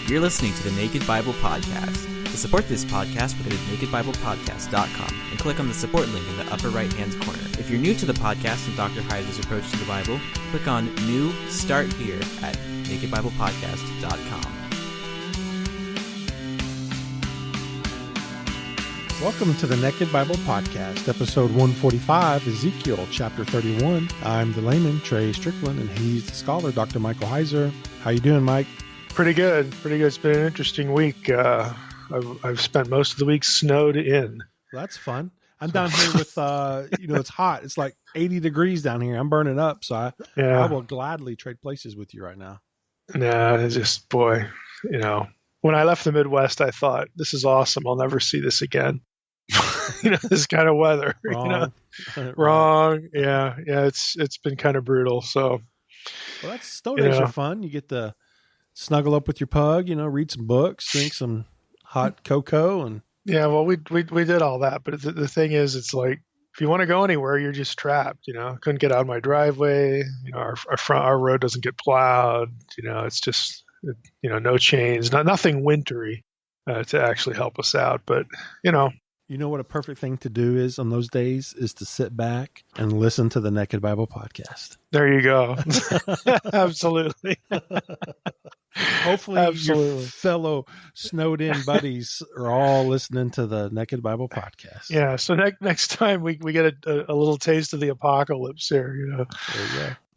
You're listening to the Naked Bible Podcast. To support this podcast, go to nakedbiblepodcast.com and click on the support link in the upper right-hand corner. If you're new to the podcast and Dr. Heiser's approach to the Bible, click on New Start Here at nakedbiblepodcast.com. Welcome to the Naked Bible Podcast, episode 145, Ezekiel, chapter 31. I'm the layman, Trey Strickland, and he's the scholar, Dr. Michael Heiser. How you doing, Mike? Pretty good. It's been an interesting week. I've spent most of the week snowed in. That's fun. I'm down here with, it's hot. It's like 80 degrees down here. I'm burning up, so I will gladly trade places with you right now. Nah, it's just, boy, when I left the Midwest, I thought, this is awesome. I'll never see this again. This kind of weather. Wrong. Yeah. It's been kind of brutal. So, well, that's snow days are fun. You get to snuggle up with your pug, read some books, drink some hot cocoa, and well, we did all that. But the thing is, it's like if you want to go anywhere, you're just trapped. Couldn't get out of my driveway. Our road doesn't get plowed. It's just no chains, nothing wintry to actually help us out. But You know what a perfect thing to do is on those days is to sit back and listen to the Naked Bible Podcast. There you go. Absolutely. Hopefully your fellow snowed in buddies are all listening to the Naked Bible Podcast. Yeah. So next time we get a little taste of the apocalypse here, There you go.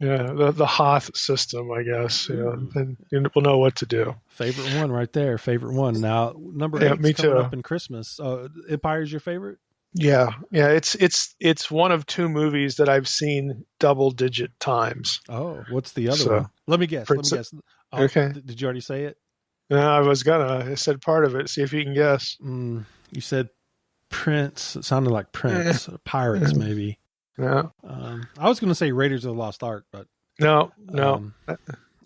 Yeah, the Hoth system, I guess, and we'll know what to do. Favorite one right there. Favorite one. Now, number 8 is coming up in Christmas. Empire's your favorite? Yeah. It's one of two movies that I've seen double-digit times. Oh, what's the other one? Let me guess. Okay. Did you already say it? No, I said part of it. See if you can guess. You said Prince. It sounded like Prince. Pirates, maybe. Yeah. I was going to say Raiders of the Lost Ark, but no.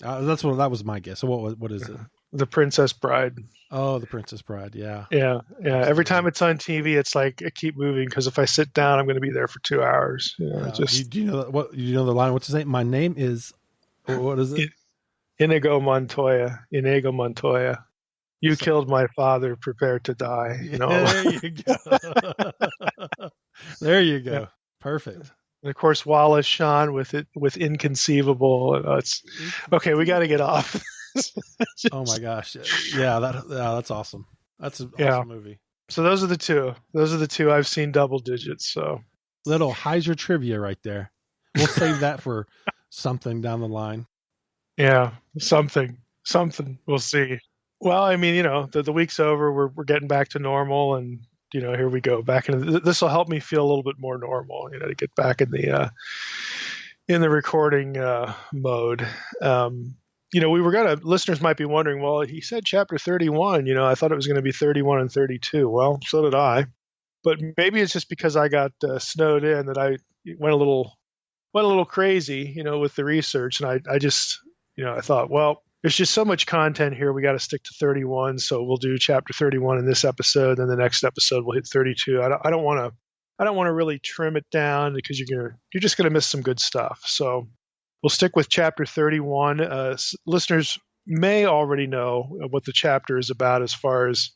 That was my guess. So what is it? The Princess Bride. Oh, The Princess Bride. Yeah. Yeah. Every time it's on TV, it's like I keep moving because if I sit down, I'm going to be there for 2 hours. Do you know the line? What's his name? My name is. What is it? Inigo Montoya. You killed my father. Prepare to die. There you go. There you go. Yeah. Perfect. And of course, Wallace Shawn with Inconceivable. It's okay. We got to get off. Oh my gosh! Yeah, that's awesome. That's an awesome movie. So those are the two. Those are the two I've seen double digits. So little Heiser trivia right there. We'll save that for something down the line. Yeah, something. We'll see. Well, I mean, the week's over. We're getting back to normal, and here we go back in. This will help me feel a little bit more normal. To get back in the recording mode. We were listeners might be wondering, well, he said chapter 31. I thought it was going to be 31 and 32. Well, so did I. But maybe it's just because I got snowed in that I went a little crazy, with the research, and I just. I thought, well, there's just so much content here. We got to stick to 31. So we'll do chapter 31 in this episode. Then the next episode we'll hit 32. I don't want to really trim it down because you're just going to miss some good stuff. So we'll stick with chapter 31. Listeners may already know what the chapter is about as far as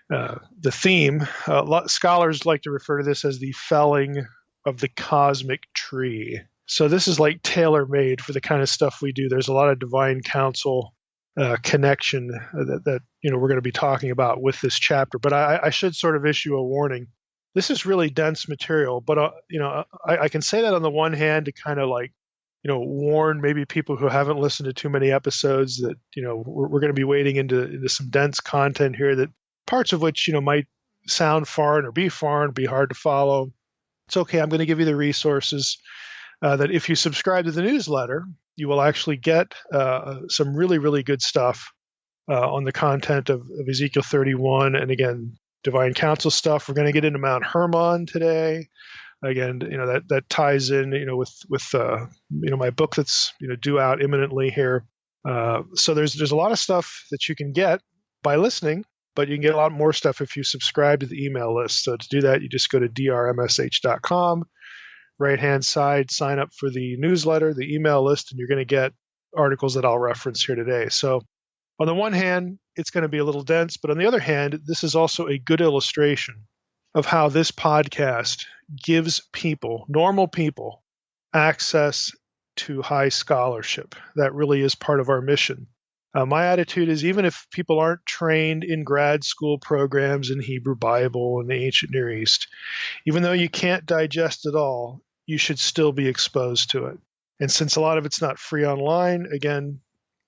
the theme. Scholars like to refer to this as the felling of the cosmic tree. So this is like tailor-made for the kind of stuff we do. There's a lot of divine counsel connection that we're going to be talking about with this chapter. But I should sort of issue a warning. This is really dense material. But I can say that on the one hand to kind of warn maybe people who haven't listened to too many episodes that we're going to be wading into some dense content here that parts of which might sound foreign or be hard to follow. It's okay. I'm going to give you the resources. That if you subscribe to the newsletter, you will actually get some really, really good stuff on the content of Ezekiel 31. And again, divine counsel stuff. We're going to get into Mount Hermon today. Again, that ties in, with my book that's due out imminently here. So there's a lot of stuff that you can get by listening, but you can get a lot more stuff if you subscribe to the email list. So to do that, you just go to drmsh.com. Right-hand side, sign up for the newsletter, the email list, and you're going to get articles that I'll reference here today. So On the one hand, it's going to be a little dense, but on the other hand, this is also a good illustration of how this podcast gives people, normal people, access to high scholarship. That really is part of our mission. My attitude is, even if people aren't trained in grad school programs in Hebrew Bible and the ancient Near East, even though you can't digest it all, you should still be exposed to it. And since a lot of it's not free online, again,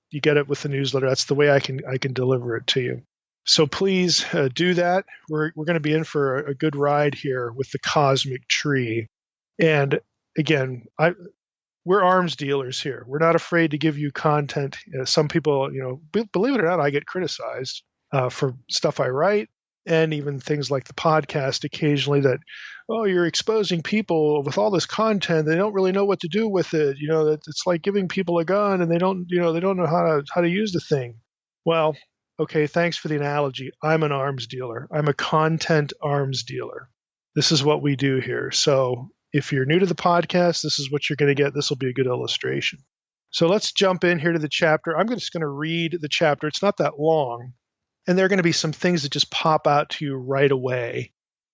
you get it with the newsletter. That's the way I can deliver it to you. So please do that. We're going to be in for a good ride here with the cosmic tree. And again, we're arms dealers here. We're not afraid to give you content. Some people, believe it or not, I get criticized for stuff I write, and even things like the podcast occasionally that, oh, you're exposing people with all this content. They don't really know what to do with it. That it's like giving people a gun and they don't know how to use the thing. Well, okay, thanks for the analogy. I'm an arms dealer. I'm a content arms dealer. This is what we do here. So if you're new to the podcast, this is what you're going to get. This will be a good illustration. So let's jump in here to the chapter. I'm just going to read the chapter. It's not that long. And there are going to be some things that just pop out to you right away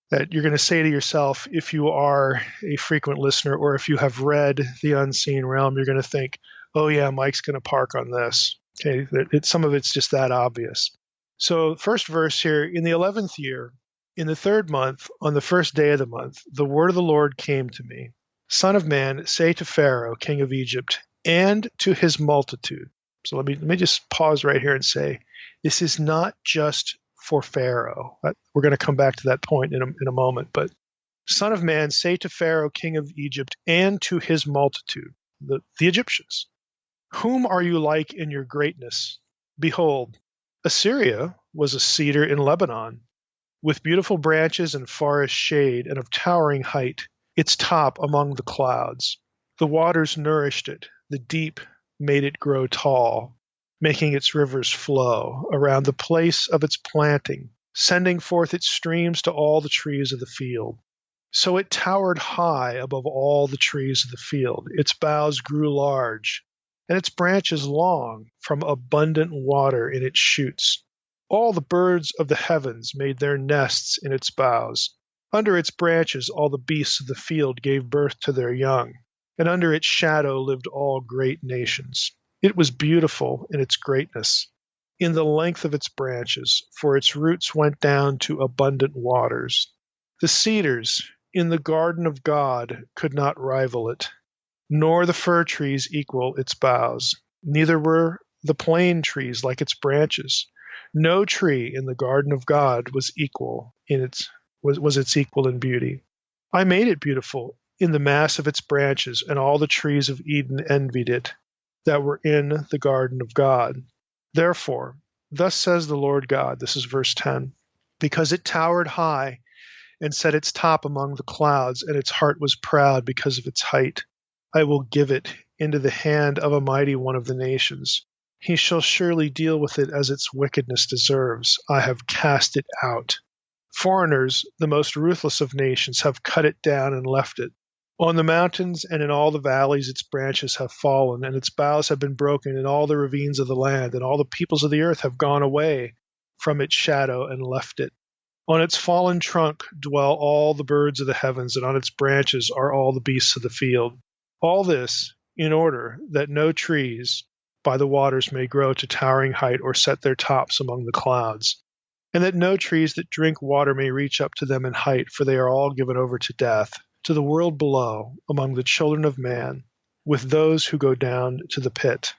that you're going to say to yourself, if you are a frequent listener or if you have read The Unseen Realm, you're going to think, oh yeah, Mike's going to park on this. Okay, some of it's just that obvious. So first verse here, in the 11th year, in the 3rd month, on the 1st day of the month, the word of the Lord came to me. Son of man, say to Pharaoh, king of Egypt, and to his multitude. So let me just pause right here and say, this is not just for Pharaoh. We're going to come back to that point in a moment. But son of man, say to Pharaoh, king of Egypt, and to his multitude, the Egyptians, whom are you like in your greatness? Behold, Assyria was a cedar in Lebanon, with beautiful branches and forest shade and of towering height, its top among the clouds. The waters nourished it, the deep made it grow tall, making its rivers flow around the place of its planting, sending forth its streams to all the trees of the field. So it towered high above all the trees of the field. Its boughs grew large, and its branches long from abundant water in its shoots. All the birds of the heavens made their nests in its boughs. Under its branches all the beasts of the field gave birth to their young, and under its shadow lived all great nations. It was beautiful in its greatness, in the length of its branches, for its roots went down to abundant waters. The cedars in the garden of God could not rival it, nor the fir trees equal its boughs. Neither were the plane trees like its branches. No tree in the garden of God was its equal in beauty. I made it beautiful in the mass of its branches, and all the trees of Eden envied it that were in the garden of God. Therefore, thus says the Lord God, this is verse 10, because it towered high and set its top among the clouds, and its heart was proud because of its height, I will give it into the hand of a mighty one of the nations. He shall surely deal with it as its wickedness deserves. I have cast it out. Foreigners, the most ruthless of nations, have cut it down and left it. On the mountains and in all the valleys its branches have fallen, and its boughs have been broken in all the ravines of the land, and all the peoples of the earth have gone away from its shadow and left it. On its fallen trunk dwell all the birds of the heavens, and on its branches are all the beasts of the field. All this in order that no trees by the waters may grow to towering height or set their tops among the clouds, and that no trees that drink water may reach up to them in height, for they are all given over to death, to the world below, among the children of man, with those who go down to the pit.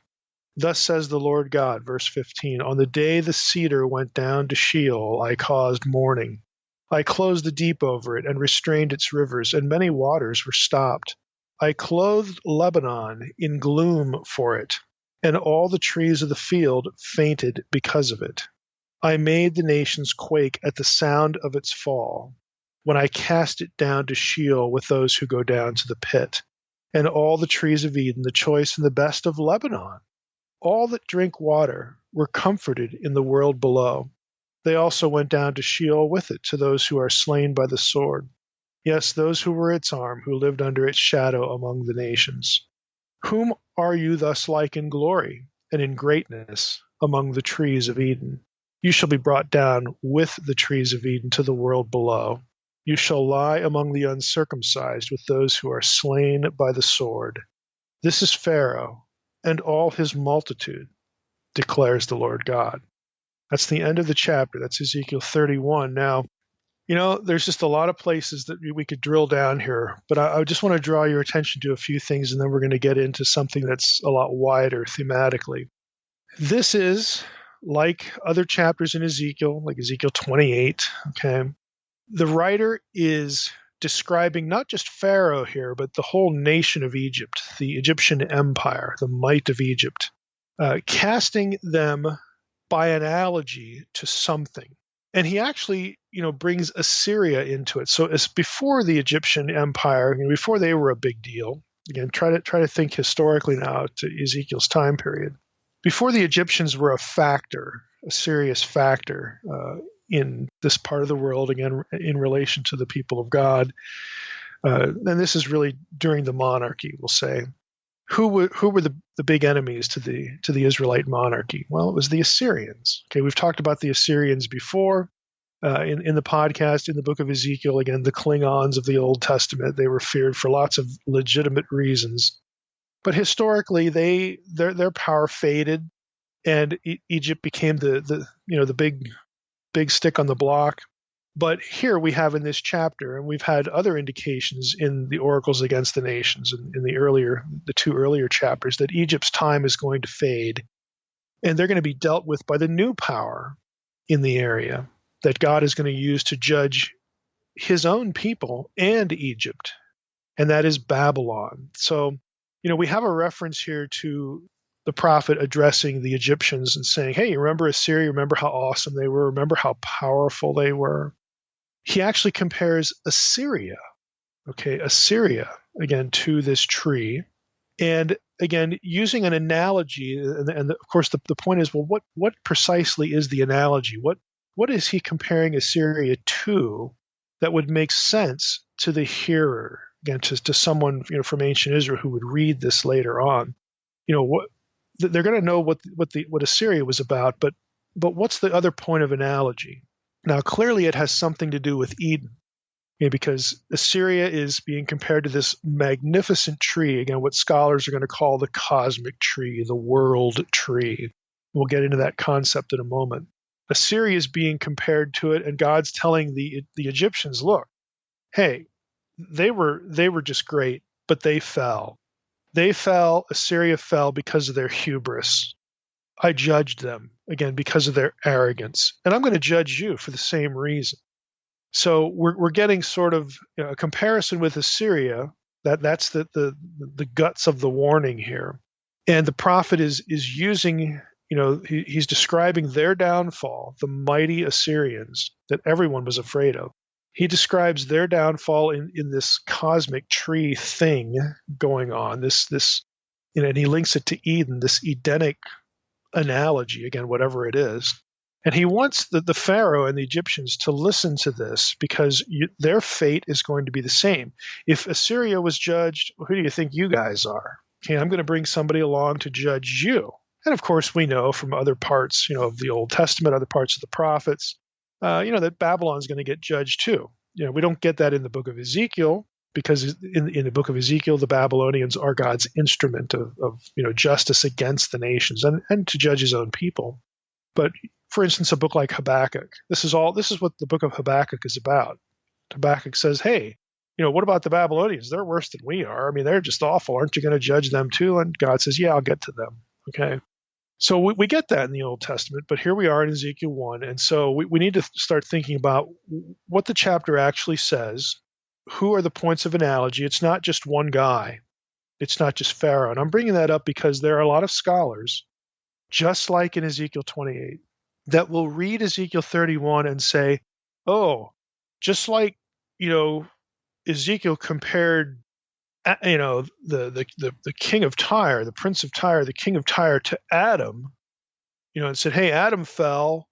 Thus says the Lord God, verse 15, on the day the cedar went down to Sheol, I caused mourning. I closed the deep over it and restrained its rivers, and many waters were stopped. I clothed Lebanon in gloom for it, and all the trees of the field fainted because of it. I made the nations quake at the sound of its fall, when I cast it down to Sheol with those who go down to the pit, and all the trees of Eden, the choice and the best of Lebanon. All that drink water were comforted in the world below. They also went down to Sheol with it, to those who are slain by the sword. Yes, those who were its arm, who lived under its shadow among the nations. Whom are you thus like in glory and in greatness, among the trees of Eden. You shall be brought down with the trees of Eden to the world below. You shall lie among the uncircumcised with those who are slain by the sword. This is Pharaoh and all his multitude, declares the Lord God. That's the end of the chapter. That's Ezekiel 31. Now, there's just a lot of places that we could drill down here, but I just want to draw your attention to a few things, and then we're going to get into something that's a lot wider thematically. This is like other chapters in Ezekiel, like Ezekiel 28, okay? The writer is describing not just Pharaoh here, but the whole nation of Egypt, the Egyptian empire, the might of Egypt, casting them by analogy to something. And he actually, brings Assyria into it. So it's before the Egyptian empire, before they were a big deal. Again, try to think historically now to Ezekiel's time period. Before the Egyptians were a serious factor in this part of the world, again, in relation to the people of God. And this is really during the monarchy, we'll say. Who were the big enemies to the Israelite monarchy? Well, it was the Assyrians. Okay, we've talked about the Assyrians before in the podcast, in the book of Ezekiel. Again, the Klingons of the Old Testament. They were feared for lots of legitimate reasons, but historically, their power faded, and Egypt became the big stick on the block. But here we have in this chapter, and we've had other indications in the Oracles Against the Nations in the two earlier chapters, that Egypt's time is going to fade, and they're going to be dealt with by the new power in the area that God is going to use to judge his own people and Egypt, and that is Babylon. So, we have a reference here to the prophet addressing the Egyptians and saying, hey, you remember Assyria? Remember how awesome they were? Remember how powerful they were? He actually compares Assyria, again, to this tree. And again, using an analogy, and of course the point is, well, what precisely is the analogy? What is he comparing Assyria to that would make sense to the hearer? Again, to someone from ancient Israel who would read this later on. They're going to know what Assyria was about, but what's the other point of analogy? Now, clearly it has something to do with Eden, because Assyria is being compared to this magnificent tree, again, what scholars are going to call the cosmic tree, the world tree. We'll get into that concept in a moment. Assyria is being compared to it, and God's telling the Egyptians, look, hey, they were just great, but they fell. Assyria fell because of their hubris. I judged them, again, because of their arrogance. And I'm going to judge you for the same reason. So we're getting sort of a comparison with Assyria. That's the guts of the warning here. And the prophet is using, he's describing their downfall, the mighty Assyrians that everyone was afraid of. He describes their downfall in this cosmic tree thing going on, and he links it to Eden, this Edenic analogy, again, whatever it is. And he wants the Pharaoh and the Egyptians to listen to this, because their fate is going to be the same. If Assyria was judged, who do you think you guys are? Okay, I'm going to bring somebody along to judge you. And of course, we know from other parts, of the Old Testament, other parts of the prophets, that Babylon is going to get judged too. We don't get that in the book of Ezekiel, because in the book of Ezekiel, the Babylonians are God's instrument of justice against the nations and to judge his own people. But for instance, a book like Habakkuk, this is what the book of Habakkuk is about. Habakkuk says, hey, what about the Babylonians? They're worse than we are. I mean, they're just awful. Aren't you going to judge them too? And God says, yeah, I'll get to them. Okay. So we get that in the Old Testament, but here we are in Ezekiel 1. And so we need to start thinking about what the chapter actually says. Who are the points of analogy? It's not just one guy. It's not just Pharaoh. And I'm bringing that up because there are a lot of scholars, just like in Ezekiel 28, that will read Ezekiel 31 and say, oh, just like, Ezekiel compared, the king of Tyre, the prince of Tyre, the king of Tyre to Adam, and said, hey, Adam fell,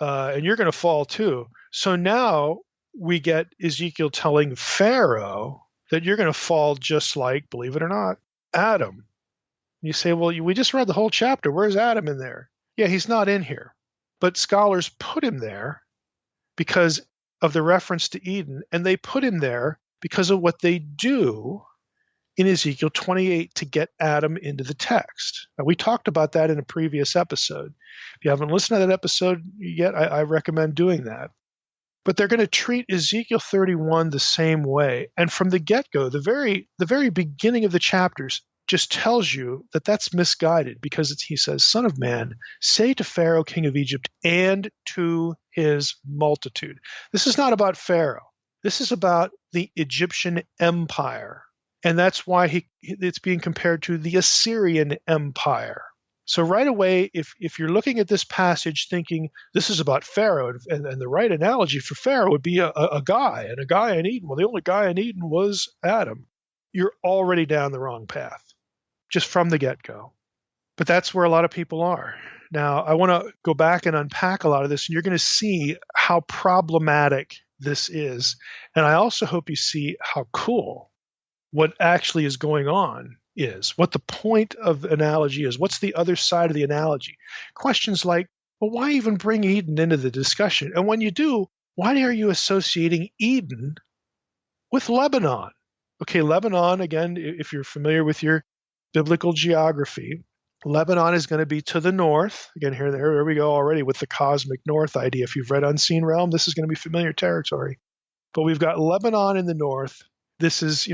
and you're going to fall too. So now we get Ezekiel telling Pharaoh that you're going to fall just like, believe it or not, Adam. You say, well, we just read the whole chapter. Where's Adam in there? Yeah, he's not in here. But scholars put him there because of the reference to Eden, and they put him there because of what they do in Ezekiel 28 to get Adam into the text. Now, we talked about that in a previous episode. If you haven't listened to that episode yet, I recommend doing that. But they're going to treat Ezekiel 31 the same way. And from the get-go, the very beginning of the chapters just tells you that that's misguided, because he says, "Son of man, say to Pharaoh, king of Egypt, and to his multitude." This is not about Pharaoh. This is about the Egyptian empire. And that's why it's being compared to the Assyrian Empire. So right away, if you're looking at this passage thinking this is about Pharaoh, and the right analogy for Pharaoh would be a guy in Eden. Well, the only guy in Eden was Adam. You're already down the wrong path, just from the get-go. But that's where a lot of people are. Now, I want to go back and unpack a lot of this, and you're going to see how problematic this is. And I also hope you see how cool what actually is going on is, what the point of the analogy is, what's the other side of the analogy. Questions like, well, why even bring Eden into the discussion? And when you do, why are you associating Eden with Lebanon? Okay, Lebanon, again, if you're familiar with your biblical geography, Lebanon is going to be to the north. Again, here we go already with the cosmic north idea. If you've read Unseen Realm, this is going to be familiar territory. But we've got Lebanon in the north. This is,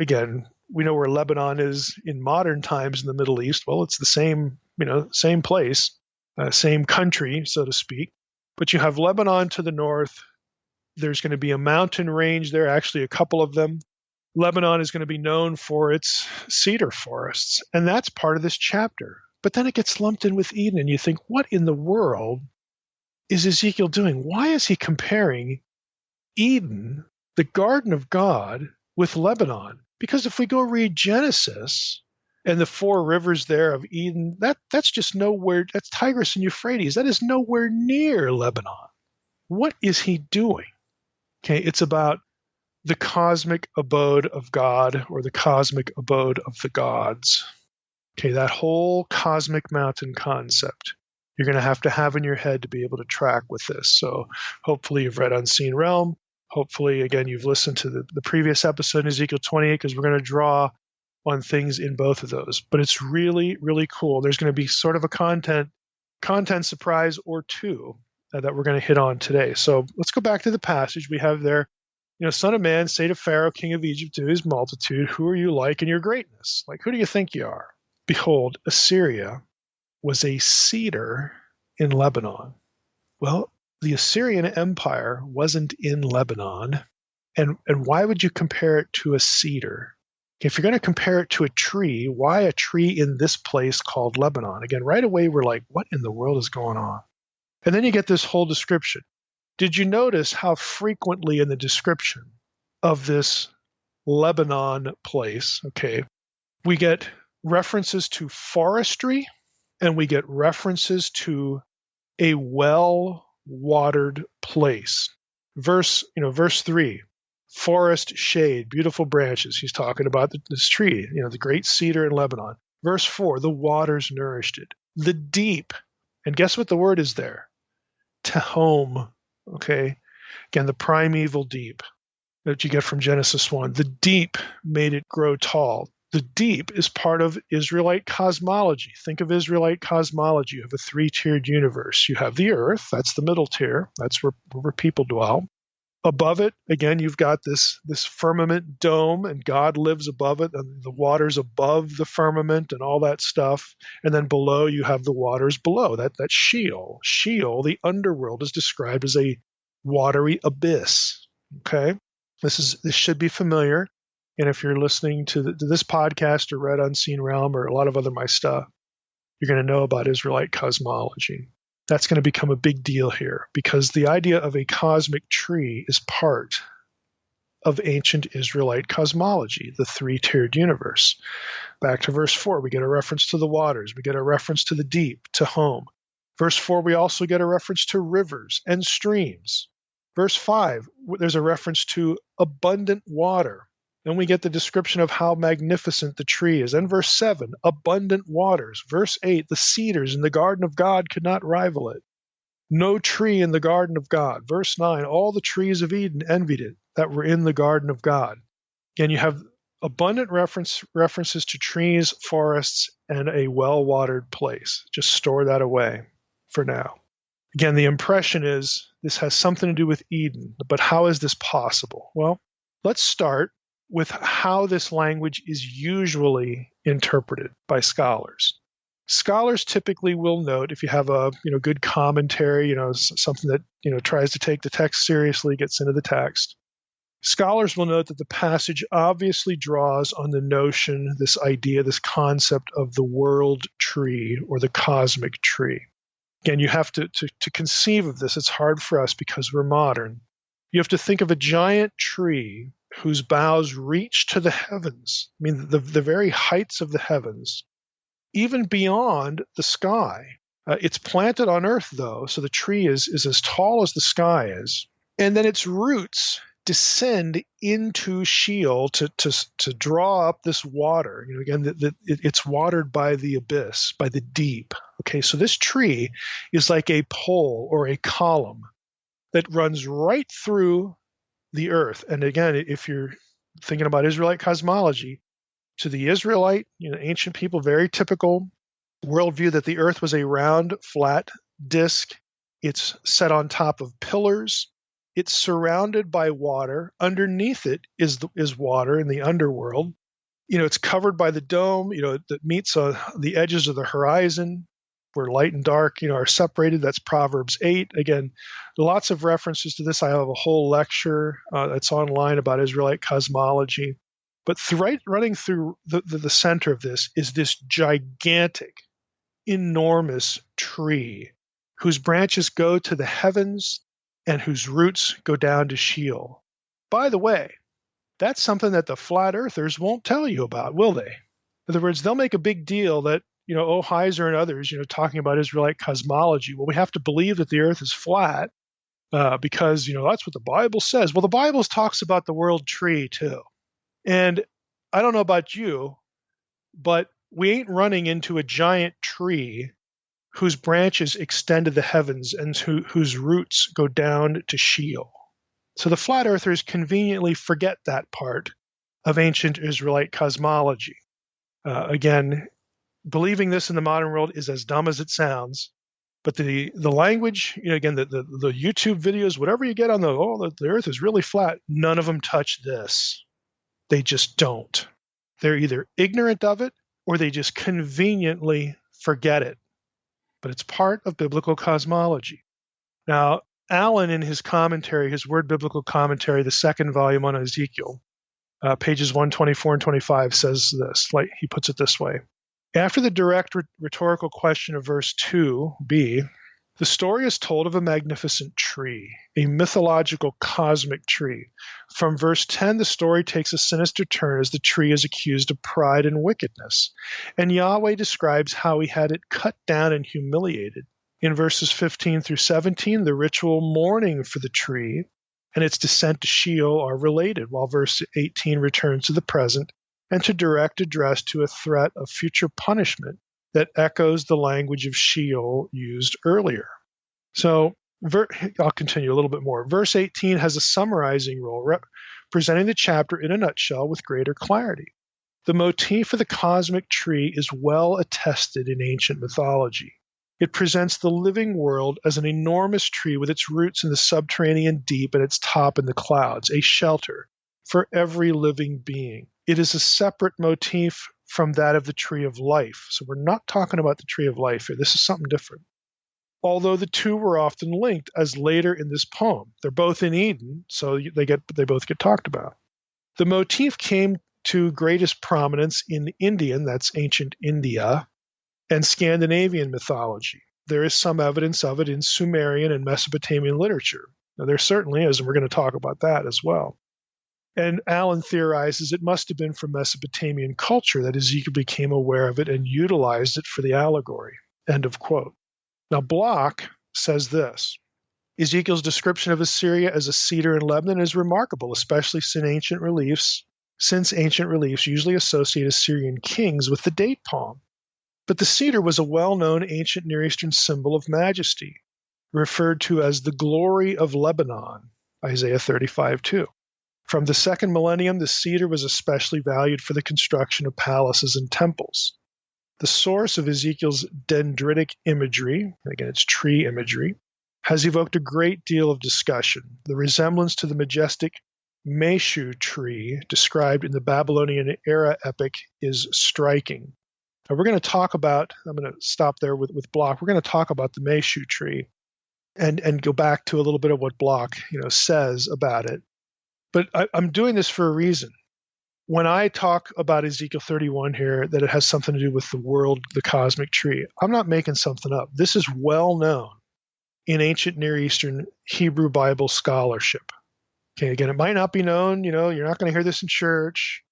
again, we know where Lebanon is in modern times in the Middle East. Well, it's the same place, same country, so to speak. But you have Lebanon to the north. There's going to be a mountain range there, actually a couple of them. Lebanon is going to be known for its cedar forests, and that's part of this chapter. But then it gets lumped in with Eden, and you think, what in the world is Ezekiel doing? Why is he comparing Eden, the garden of God, with Lebanon? Because if we go read Genesis and the four rivers there of Eden, that's just nowhere. That's Tigris and Euphrates. That is nowhere near Lebanon. What is he doing? Okay, it's about the cosmic abode of God, or the cosmic abode of the gods. Okay, that whole cosmic mountain concept you're going to have in your head to be able to track with this. So hopefully you've read Unseen Realm. Hopefully, again, you've listened to the previous episode in Ezekiel 28, because we're going to draw on things in both of those. But it's really, really cool. There's going to be sort of a content surprise or two that we're going to hit on today. So let's go back to the passage we have there. Son of man, say to Pharaoh, king of Egypt, to his multitude, who are you like in your greatness? Like, who do you think you are? Behold, Assyria was a cedar in Lebanon. Well, the Assyrian Empire wasn't in Lebanon. And why would you compare it to a cedar? If you're going to compare it to a tree, why a tree in this place called Lebanon? Again, right away, we're like, what in the world is going on? And then you get this whole description. Did you notice how frequently in the description of this Lebanon place, okay, we get references to forestry, and we get references to a well-watered place. Verse 3, forest, shade, beautiful branches. He's talking about this tree, the great cedar in Lebanon. Verse 4, the waters nourished it. The deep, and guess what the word is there? Tehom. Okay, again, the primeval deep that you get from Genesis 1. The deep made it grow tall. The deep is part of Israelite cosmology. Think of Israelite cosmology. You have a three-tiered universe. You have the earth, that's the middle tier. That's where people dwell. Above it, again, you've got this firmament dome, and God lives above it, and the waters above the firmament and all that stuff. And then below, you have the waters below. That's Sheol. Sheol, the underworld, is described as a watery abyss. Okay? This should be familiar. And if you're listening to this podcast or read Unseen Realm or a lot of other my stuff, you're going to know about Israelite cosmology. That's going to become a big deal here, because the idea of a cosmic tree is part of ancient Israelite cosmology, the three-tiered universe. Back to verse 4, we get a reference to the waters. We get a reference to the deep, to home. Verse 4, we also get a reference to rivers and streams. Verse 5, there's a reference to abundant water. Then we get the description of how magnificent the tree is. And verse 7, abundant waters. Verse 8, the cedars in the garden of God could not rival it. No tree in the garden of God. Verse 9, all the trees of Eden envied it that were in the garden of God. Again, you have abundant references to trees, forests, and a well-watered place. Just store that away for now. Again, the impression is this has something to do with Eden, but how is this possible? Well, let's start with how this language is usually interpreted by scholars. Scholars typically will note, if you have a good commentary, something that tries to take the text seriously, gets into the text, scholars will note that the passage obviously draws on the notion, this idea, this concept of the world tree or the cosmic tree. Again, you have to conceive of this. It's hard for us because we're modern. You have to think of a giant tree whose boughs reach to the heavens. I mean, the very heights of the heavens, even beyond the sky. It's planted on earth, though, so the tree is as tall as the sky is. And then its roots descend into Sheol to draw up this water. Again, it's watered by the abyss, by the deep. Okay, so this tree is like a pole or a column that runs right through the earth. And again, if you're thinking about Israelite cosmology, to the Israelite, ancient people, very typical worldview that the earth was a round, flat disk. It's set on top of pillars. It's surrounded by water. Underneath it is water in the underworld. It's covered by the dome, that meets the edges of the horizon, where light and dark, are separated. That's Proverbs 8. Again, lots of references to this. I have a whole lecture that's online about Israelite cosmology. But running through the center of this is this gigantic, enormous tree whose branches go to the heavens and whose roots go down to Sheol. By the way, that's something that the flat earthers won't tell you about, will they? In other words, they'll make a big deal that, Heiser and others, talking about Israelite cosmology. Well, we have to believe that the earth is flat because, that's what the Bible says. Well, the Bible talks about the world tree too. And I don't know about you, but we ain't running into a giant tree whose branches extend to the heavens and whose roots go down to Sheol. So the flat earthers conveniently forget that part of ancient Israelite cosmology. Again, believing this in the modern world is as dumb as it sounds. But the language, again, the YouTube videos, whatever you get on the earth is really flat, none of them touch this. They just don't. They're either ignorant of it or they just conveniently forget it. But it's part of biblical cosmology. Now, Allen, in his commentary, his Word Biblical Commentary, the second volume on Ezekiel, pages 124 and 25, says this. He puts it this way. After the direct rhetorical question of verse 2b, the story is told of a magnificent tree, a mythological cosmic tree. From verse 10, the story takes a sinister turn as the tree is accused of pride and wickedness, and Yahweh describes how he had it cut down and humiliated. In verses 15 through 17, the ritual mourning for the tree and its descent to Sheol are related, while verse 18 returns to the present and to direct address to a threat of future punishment that echoes the language of Sheol used earlier. So I'll continue a little bit more. Verse 18 has a summarizing role, presenting the chapter in a nutshell with greater clarity. The motif of the cosmic tree is well attested in ancient mythology. It presents the living world as an enormous tree with its roots in the subterranean deep and its top in the clouds, a shelter for every living being. It is a separate motif from that of the tree of life. So we're not talking about the tree of life here. This is something different. Although the two were often linked, as later in this poem. They're both in Eden, so they both get talked about. The motif came to greatest prominence in Indian, that's ancient India, and Scandinavian mythology. There is some evidence of it in Sumerian and Mesopotamian literature. Now, there certainly is, and we're going to talk about that as well. And Allen theorizes it must have been from Mesopotamian culture that Ezekiel became aware of it and utilized it for the allegory. End of quote. Now, Bloch says this. Ezekiel's description of Assyria as a cedar in Lebanon is remarkable, especially since ancient reliefs since ancient reliefs usually associate Assyrian kings with the date palm. But the cedar was a well-known ancient Near Eastern symbol of majesty, referred to as the glory of Lebanon, Isaiah 35:2. From the second millennium, the cedar was especially valued for the construction of palaces and temples. The source of Ezekiel's dendritic imagery, again it's tree imagery, has evoked a great deal of discussion. The resemblance to the majestic Meshu tree described in the Babylonian era epic is striking. Now we're going to talk about, I'm going to stop there with Block, we're going to talk about the Meshu tree and go back to a little bit of what Block says about it. But I'm doing this for a reason. When I talk about Ezekiel 31 here, that it has something to do with the world, the cosmic tree, I'm not making something up. This is well known in ancient Near Eastern Hebrew Bible scholarship. Okay, again, it might not be known, you're not going to hear this in church.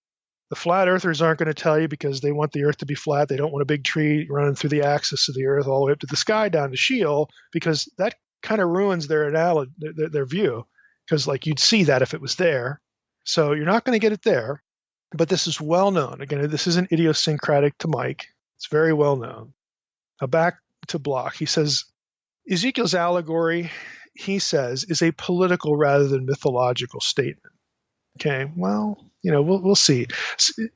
The flat earthers aren't going to tell you because they want the earth to be flat. They don't want a big tree running through the axis of the earth all the way up to the sky down to Sheol, because that kind of ruins their analogy, their view, because you'd see that if it was there. So you're not going to get it there, but this is well known. Again, this isn't idiosyncratic to Mike. It's very well known. Now back to Block. He says, Ezekiel's allegory, he says, is a political rather than mythological statement. Okay, well, we'll see.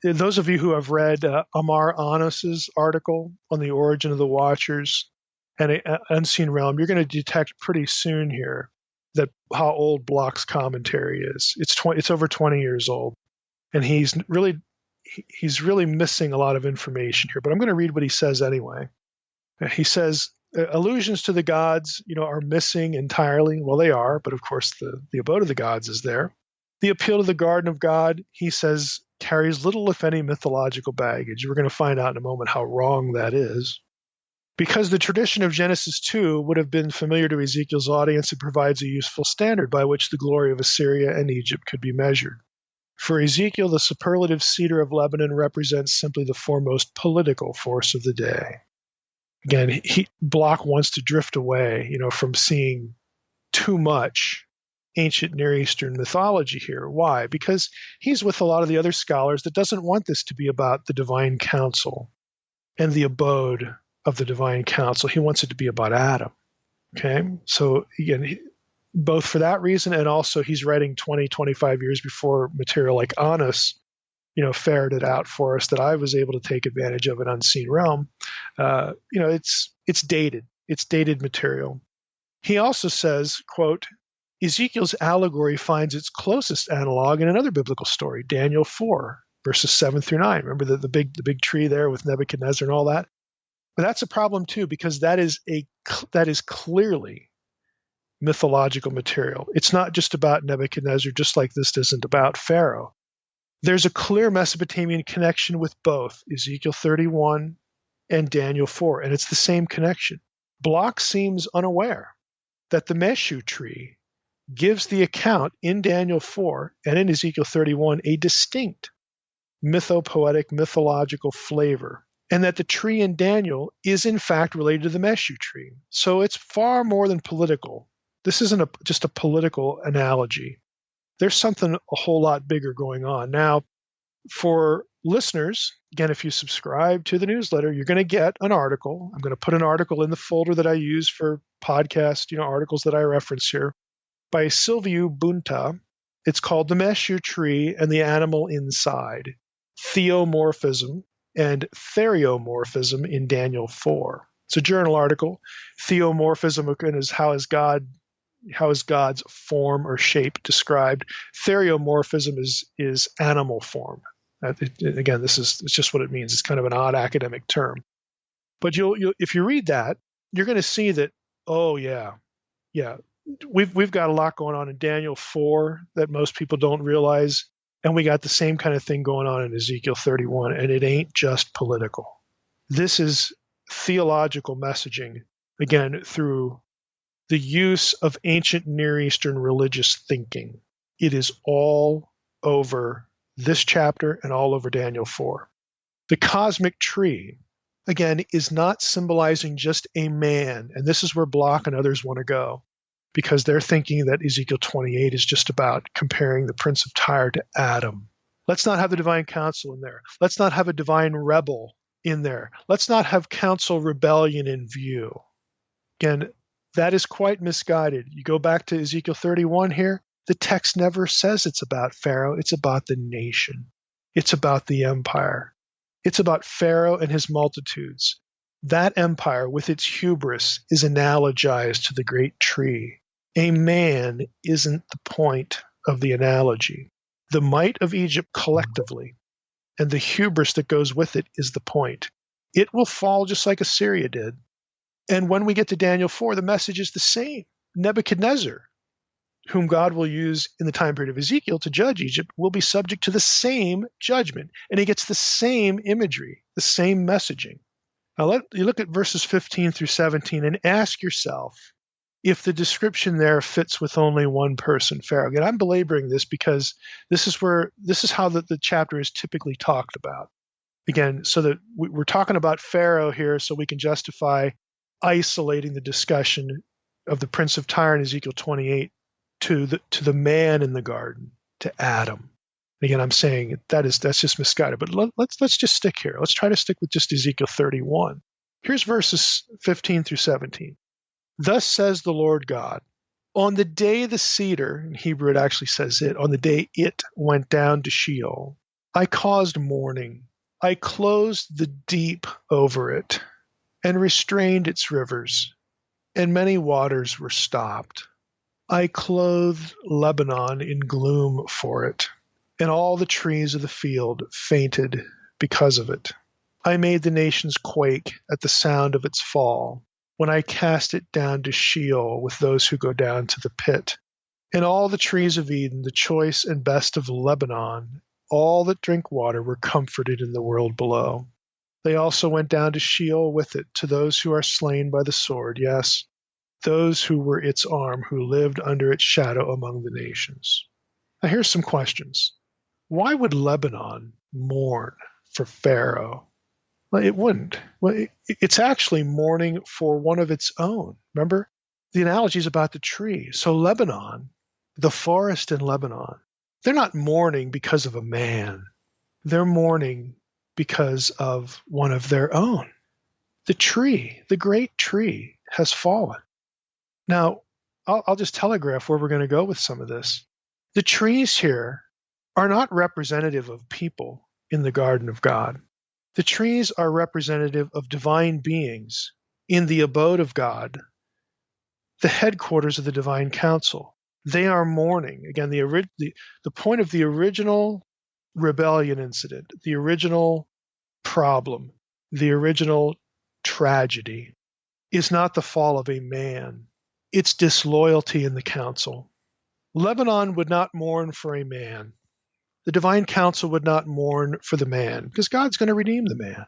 Those of you who have read Amar Anos's article on the origin of the Watchers and an Unseen Realm, you're going to detect pretty soon here that how old Block's commentary is. It's over 20 years old, and he's really missing a lot of information here. But I'm going to read what he says anyway. He says, allusions to the gods, are missing entirely. Well, they are, but of course the abode of the gods is there. The appeal to the garden of God, he says, carries little, if any, mythological baggage. We're going to find out in a moment how wrong that is. Because the tradition of Genesis 2 would have been familiar to Ezekiel's audience, it provides a useful standard by which the glory of Assyria and Egypt could be measured. For Ezekiel, the superlative cedar of Lebanon represents simply the foremost political force of the day. Again, Block wants to drift away, from seeing too much ancient Near Eastern mythology here. Why? Because he's with a lot of the other scholars that doesn't want this to be about the divine council and the abode of the divine council. He wants it to be about Adam. Okay? So again, both for that reason and also he's writing 20, 25 years before material like Anos, ferreted out for us that I was able to take advantage of an Unseen Realm. It's dated. It's dated material. He also says, quote, Ezekiel's allegory finds its closest analog in another biblical story, Daniel 4, verses 7 through 9. Remember the big tree there with Nebuchadnezzar and all that? But that's a problem too, because that is clearly mythological material. It's not just about Nebuchadnezzar, just like this isn't about Pharaoh. There's a clear Mesopotamian connection with both Ezekiel 31 and Daniel 4, and it's the same connection. Block seems unaware that the Meshu tree gives the account in Daniel 4 and in Ezekiel 31 a distinct mythopoetic, mythological flavor, and that the tree in Daniel is in fact related to the Meshu tree. So it's far more than political. This isn't just a political analogy. There's something a whole lot bigger going on. Now, for listeners, again, if you subscribe to the newsletter, you're going to get an article. I'm going to put an article in the folder that I use for podcast, articles that I reference here, by Silviu Bunta. It's called The Meshu Tree and the Animal Inside, Theomorphism and Theriomorphism in Daniel 4. It's a journal article. Theomorphism is how is God's form or shape described. Theriomorphism is animal form. Again, it's just what it means. It's kind of an odd academic term. But if you read that, you're going to see that, oh yeah, we've got a lot going on in Daniel 4 that most people don't realize, and we got the same kind of thing going on in Ezekiel 31, and it ain't just political. This is theological messaging, again, through the use of ancient Near Eastern religious thinking. It is all over this chapter and all over Daniel 4. The cosmic tree, again, is not symbolizing just a man, and this is where Block and others want to go, because they're thinking that Ezekiel 28 is just about comparing the Prince of Tyre to Adam. Let's not have the divine council in there. Let's not have a divine rebel in there. Let's not have council rebellion in view. Again, that is quite misguided. You go back to Ezekiel 31 here, the text never says it's about Pharaoh. It's about the nation. It's about the empire. It's about Pharaoh and his multitudes. That empire, with its hubris, is analogized to the great tree. A man isn't the point of the analogy. The might of Egypt collectively and the hubris that goes with it is the point. It will fall just like Assyria did. And when we get to Daniel 4, the message is the same. Nebuchadnezzar, whom God will use in the time period of Ezekiel to judge Egypt, will be subject to the same judgment. And he gets the same imagery, the same messaging. Now you look at verses 15 through 17 and ask yourself if the description there fits with only one person, Pharaoh. Again, I'm belaboring this because this is how the chapter is typically talked about. Again, so that we're talking about Pharaoh here so we can justify isolating the discussion of the Prince of Tyre in Ezekiel 28 to the man in the garden, to Adam. Again, I'm saying that's just misguided. But let's just stick here. Let's try to stick with just Ezekiel 31. Here's verses 15 through 17. Thus says the Lord God, on the day the cedar, in Hebrew it actually says it, on the day it went down to Sheol, I caused mourning. I closed the deep over it and restrained its rivers, and many waters were stopped. I clothed Lebanon in gloom for it, and all the trees of the field fainted because of it. I made the nations quake at the sound of its fall, when I cast it down to Sheol with those who go down to the pit. And all the trees of Eden, the choice and best of Lebanon, all that drink water, were comforted in the world below. They also went down to Sheol with it, to those who are slain by the sword, yes, those who were its arm, who lived under its shadow among the nations. Now here's some questions. Why would Lebanon mourn for Pharaoh? Well, it wouldn't. Well, it's actually mourning for one of its own. Remember, the analogy is about the tree. So Lebanon, the forest in Lebanon, they're not mourning because of a man. They're mourning because of one of their own. The tree, the great tree, has fallen. Now, I'll just telegraph where we're going to go with some of this. The trees here are not representative of people in the garden of God. The trees are representative of divine beings in the abode of God, the headquarters of the divine council. They are mourning. Again, the point of the original rebellion incident, the original problem, the original tragedy, is not the fall of a man. It's disloyalty in the council. Lebanon would not mourn for a man. The divine council would not mourn for the man, because God's going to redeem the man.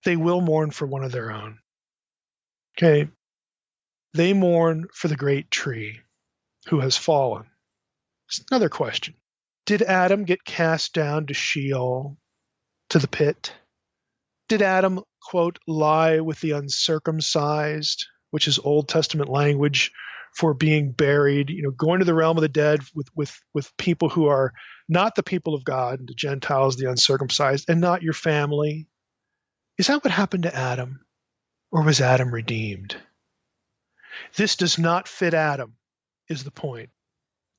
They will mourn for one of their own. Okay? They mourn for the great tree who has fallen. It's another question. Did Adam get cast down to Sheol, to the pit? Did Adam, quote, lie with the uncircumcised, which is Old Testament language for being buried, going to the realm of the dead with people who are not the people of God, the Gentiles, the uncircumcised, and not your family? Is that what happened to Adam? Or was Adam redeemed? This does not fit Adam, is the point.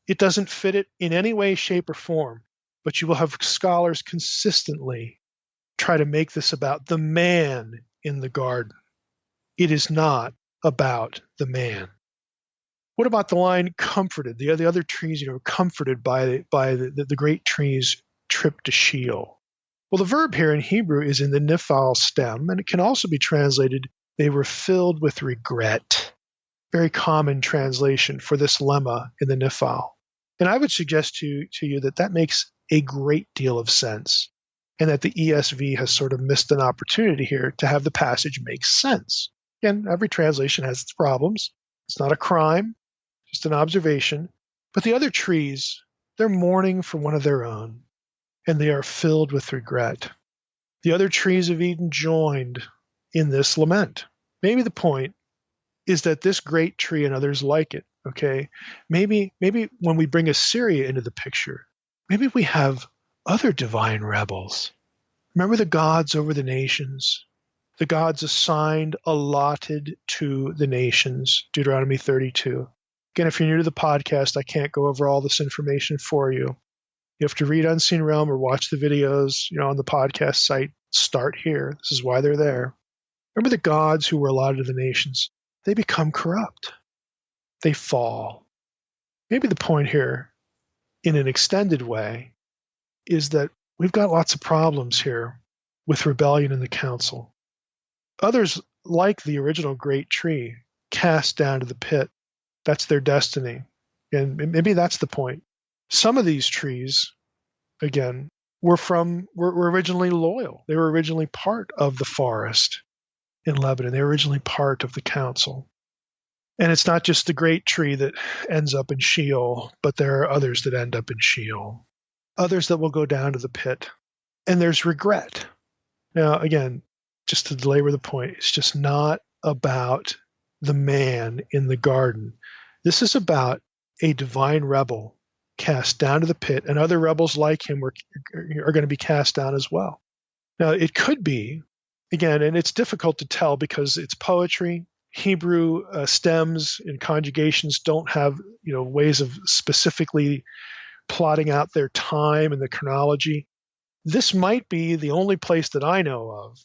It doesn't fit it in any way, shape, or form, but you will have scholars consistently try to make this about the man in the garden. It is not about the man. What about the line comforted? The other trees, comforted by the great tree's trip to Sheol. Well, the verb here in Hebrew is in the niphal stem, and it can also be translated, they were filled with regret. Very common translation for this lemma in the niphal. And I would suggest to you that makes a great deal of sense, and that the ESV has sort of missed an opportunity here to have the passage make sense. Again, every translation has its problems. It's not a crime, just an observation. But the other trees, they're mourning for one of their own, and they are filled with regret. The other trees of Eden joined in this lament. Maybe the point is that this great tree and others like it, okay? Maybe when we bring Assyria into the picture, maybe we have other divine rebels. Remember the gods over the nations, the gods assigned, allotted to the nations, Deuteronomy 32. Again, if you're new to the podcast, I can't go over all this information for you. You have to read Unseen Realm or watch the videos, on the podcast site. Start here. This is why they're there. Remember the gods who were allotted to the nations. They become corrupt. They fall. Maybe the point here, in an extended way, is that we've got lots of problems here with rebellion in the council. Others, like the original great tree, cast down to the pit. That's their destiny. And maybe that's the point. Some of these trees, again, were originally loyal. They were originally part of the forest in Lebanon. They were originally part of the council. And it's not just the great tree that ends up in Sheol, but there are others that end up in Sheol. Others that will go down to the pit. And there's regret. Now, again, just to belabor the point, it's just not about the man in the garden. This is about a divine rebel cast down to the pit, and other rebels like him are going to be cast down as well. Now, it could be, again, and it's difficult to tell because it's poetry. Hebrew stems and conjugations don't have, ways of specifically plotting out their time and the chronology. This might be the only place that I know of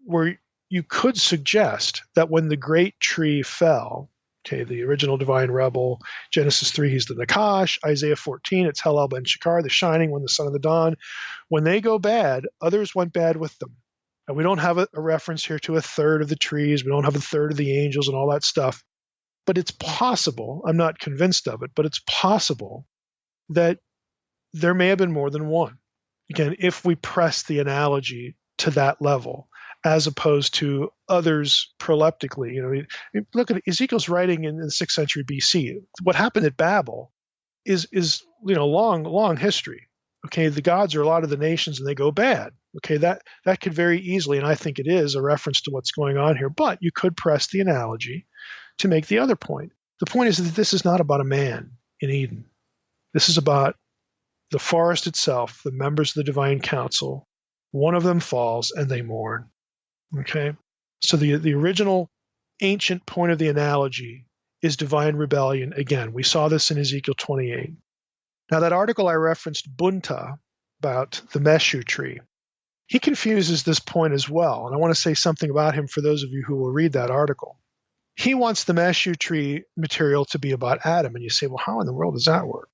where you could suggest that when the great tree fell, the original divine rebel, Genesis 3, he's the Nakash, Isaiah 14, it's Hel ben Shakar, the shining one, the son of the dawn. When they go bad, others went bad with them. And we don't have a reference here to a third of the trees. We don't have a third of the angels and all that stuff. But it's possible, I'm not convinced of it, but it's possible that there may have been more than one. Again, if we press the analogy to that level, as opposed to others proleptically. Look at Ezekiel's writing in the 6th century BC. What happened at Babel is long history. Okay, the gods are a lot of the nations and they go bad. Okay, that could very easily, and I think it is, a reference to what's going on here. But you could press the analogy to make the other point. The point is that this is not about a man in Eden. This is about the forest itself, the members of the divine council. One of them falls and they mourn. Okay, so the original ancient point of the analogy is divine rebellion. Again, we saw this in Ezekiel 28. Now, that article I referenced, Bunta, about the meshu tree, he confuses this point as well. And I want to say something about him for those of you who will read that article. He wants the meshu tree material to be about Adam. And you say, well, how in the world does that work?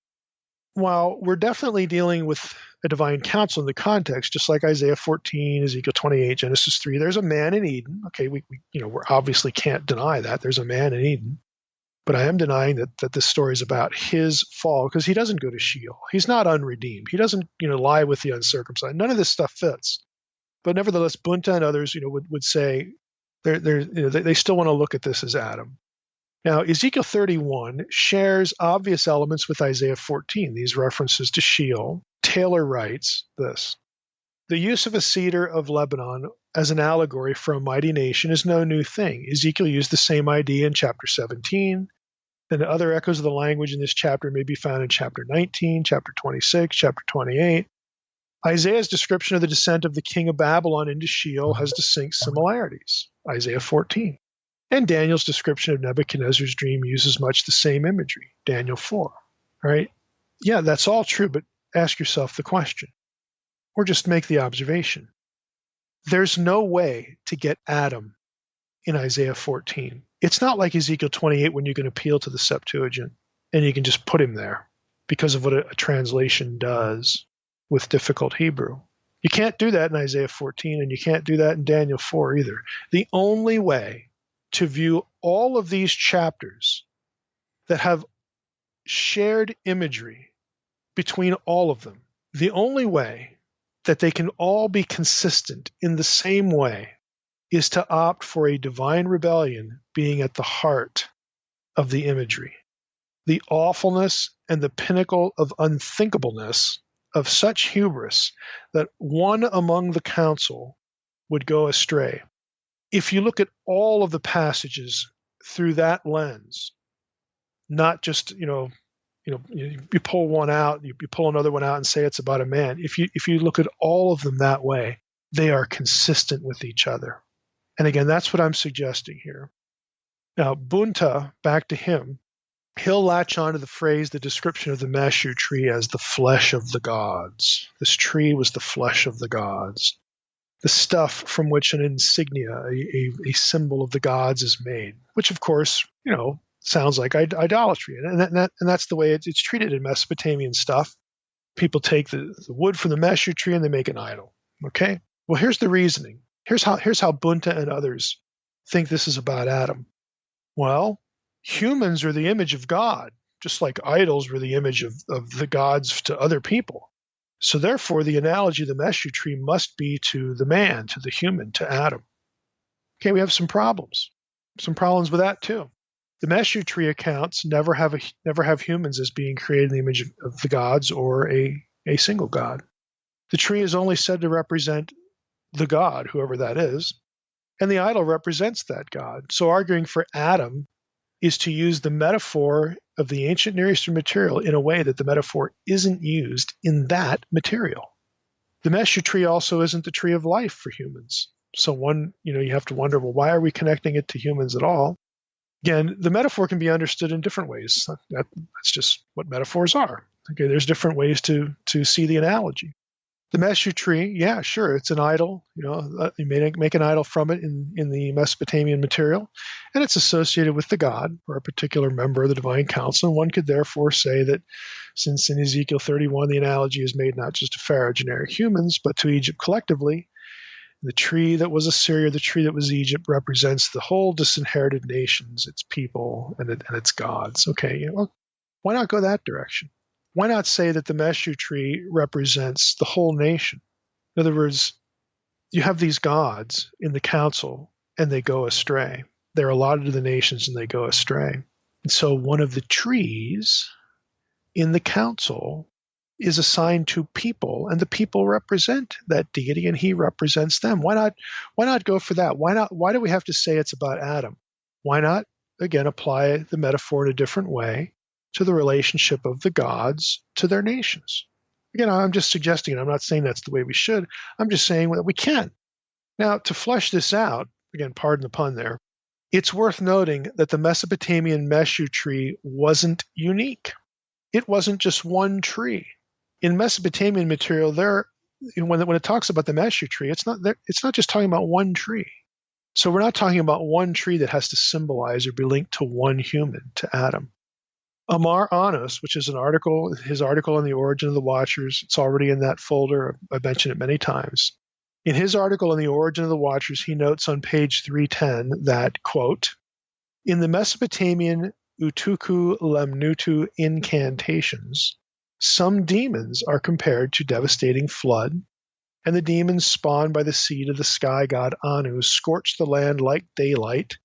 Well, we're definitely dealing with a divine council in the context, just like Isaiah 14, Ezekiel 28, Genesis 3. There's a man in Eden. Okay, we obviously can't deny that. There's a man in Eden. But I am denying that this story is about his fall because he doesn't go to Sheol. He's not unredeemed. He doesn't, lie with the uncircumcised. None of this stuff fits. But nevertheless, Bunta and others, would say they still want to look at this as Adam. Now, Ezekiel 31 shares obvious elements with Isaiah 14, these references to Sheol. Taylor writes this: the use of a cedar of Lebanon as an allegory for a mighty nation is no new thing. Ezekiel used the same idea in chapter 17, and other echoes of the language in this chapter may be found in chapter 19, chapter 26, chapter 28. Isaiah's description of the descent of the king of Babylon into Sheol has distinct similarities. Isaiah 14. And Daniel's description of Nebuchadnezzar's dream uses much the same imagery. Daniel 4. Right? Yeah, that's all true, but ask yourself the question, or just make the observation. There's no way to get Adam in Isaiah 14. It's not like Ezekiel 28 when you can appeal to the Septuagint and you can just put him there because of what a translation does with difficult Hebrew. You can't do that in Isaiah 14, and you can't do that in Daniel 4 either. The only way to view all of these chapters that have shared imagery between all of them, the only way that they can all be consistent in the same way is to opt for a divine rebellion being at the heart of the imagery. The awfulness and the pinnacle of unthinkableness of such hubris that one among the council would go astray. If you look at all of the passages through that lens, not just, you pull one out, you pull another one out and say it's about a man. If you look at all of them that way, they are consistent with each other. And again, that's what I'm suggesting here. Now, Bunta, back to him, he'll latch on to the phrase, the description of the Meshu tree as the flesh of the gods. This tree was the flesh of the gods, the stuff from which an insignia, a symbol of the gods, is made, which, of course, sounds like idolatry. And that's the way it's treated in Mesopotamian stuff. People take the wood from the Meshu tree and they make an idol. Okay? Well, here's the reasoning. Here's how Bunta and others think this is about Adam. Well, humans are the image of God, just like idols were the image of the gods to other people. So therefore, the analogy of the Meshu tree must be to the man, to the human, to Adam. Okay, we have some problems. Some problems with that too. The Meshu tree accounts never have humans as being created in the image of the gods or a single god. The tree is only said to represent the god, whoever that is, and the idol represents that god. So arguing for Adam is to use the metaphor of the ancient Near Eastern material in a way that the metaphor isn't used in that material. The Meshu tree also isn't the tree of life for humans. So you have to wonder, well, why are we connecting it to humans at all? Again, the metaphor can be understood in different ways. That's just what metaphors are. Okay, there's different ways to see the analogy. The Meshu tree, yeah, sure, it's an idol. You make an idol from it in the Mesopotamian material, and it's associated with the god or a particular member of the divine council. And one could therefore say that since in Ezekiel 31 the analogy is made not just to Pharaoh, generic humans, but to Egypt collectively, the tree that was Assyria, the tree that was Egypt, represents the whole disinherited nations, its people, and its gods. Okay, why not go that direction? Why not say that the Meshu tree represents the whole nation? In other words, you have these gods in the council, and they go astray. They're allotted to the nations, and they go astray. And so one of the trees in the council is assigned to people, and the people represent that deity, and he represents them. Why not go for that? Why do we have to say it's about Adam? Why not, again, apply the metaphor in a different way to the relationship of the gods to their nations? Again, I'm just suggesting it. I'm not saying that's the way we should. I'm just saying that we can. Now, to flesh this out, again, pardon the pun there, it's worth noting that the Mesopotamian Meshu tree wasn't unique. It wasn't just one tree. In Mesopotamian material, when it talks about the Meshu tree, it's not just talking about one tree. So we're not talking about one tree that has to symbolize or be linked to one human, to Adam. Amar Anos, which is his article on the origin of the Watchers, it's already in that folder. I've mentioned it many times. In his article on the origin of the Watchers, he notes on page 310 that, quote, in the Mesopotamian Utuku Lemnutu incantations, some demons are compared to devastating flood, and the demons spawned by the seed of the sky god Anu scorch the land like daylight.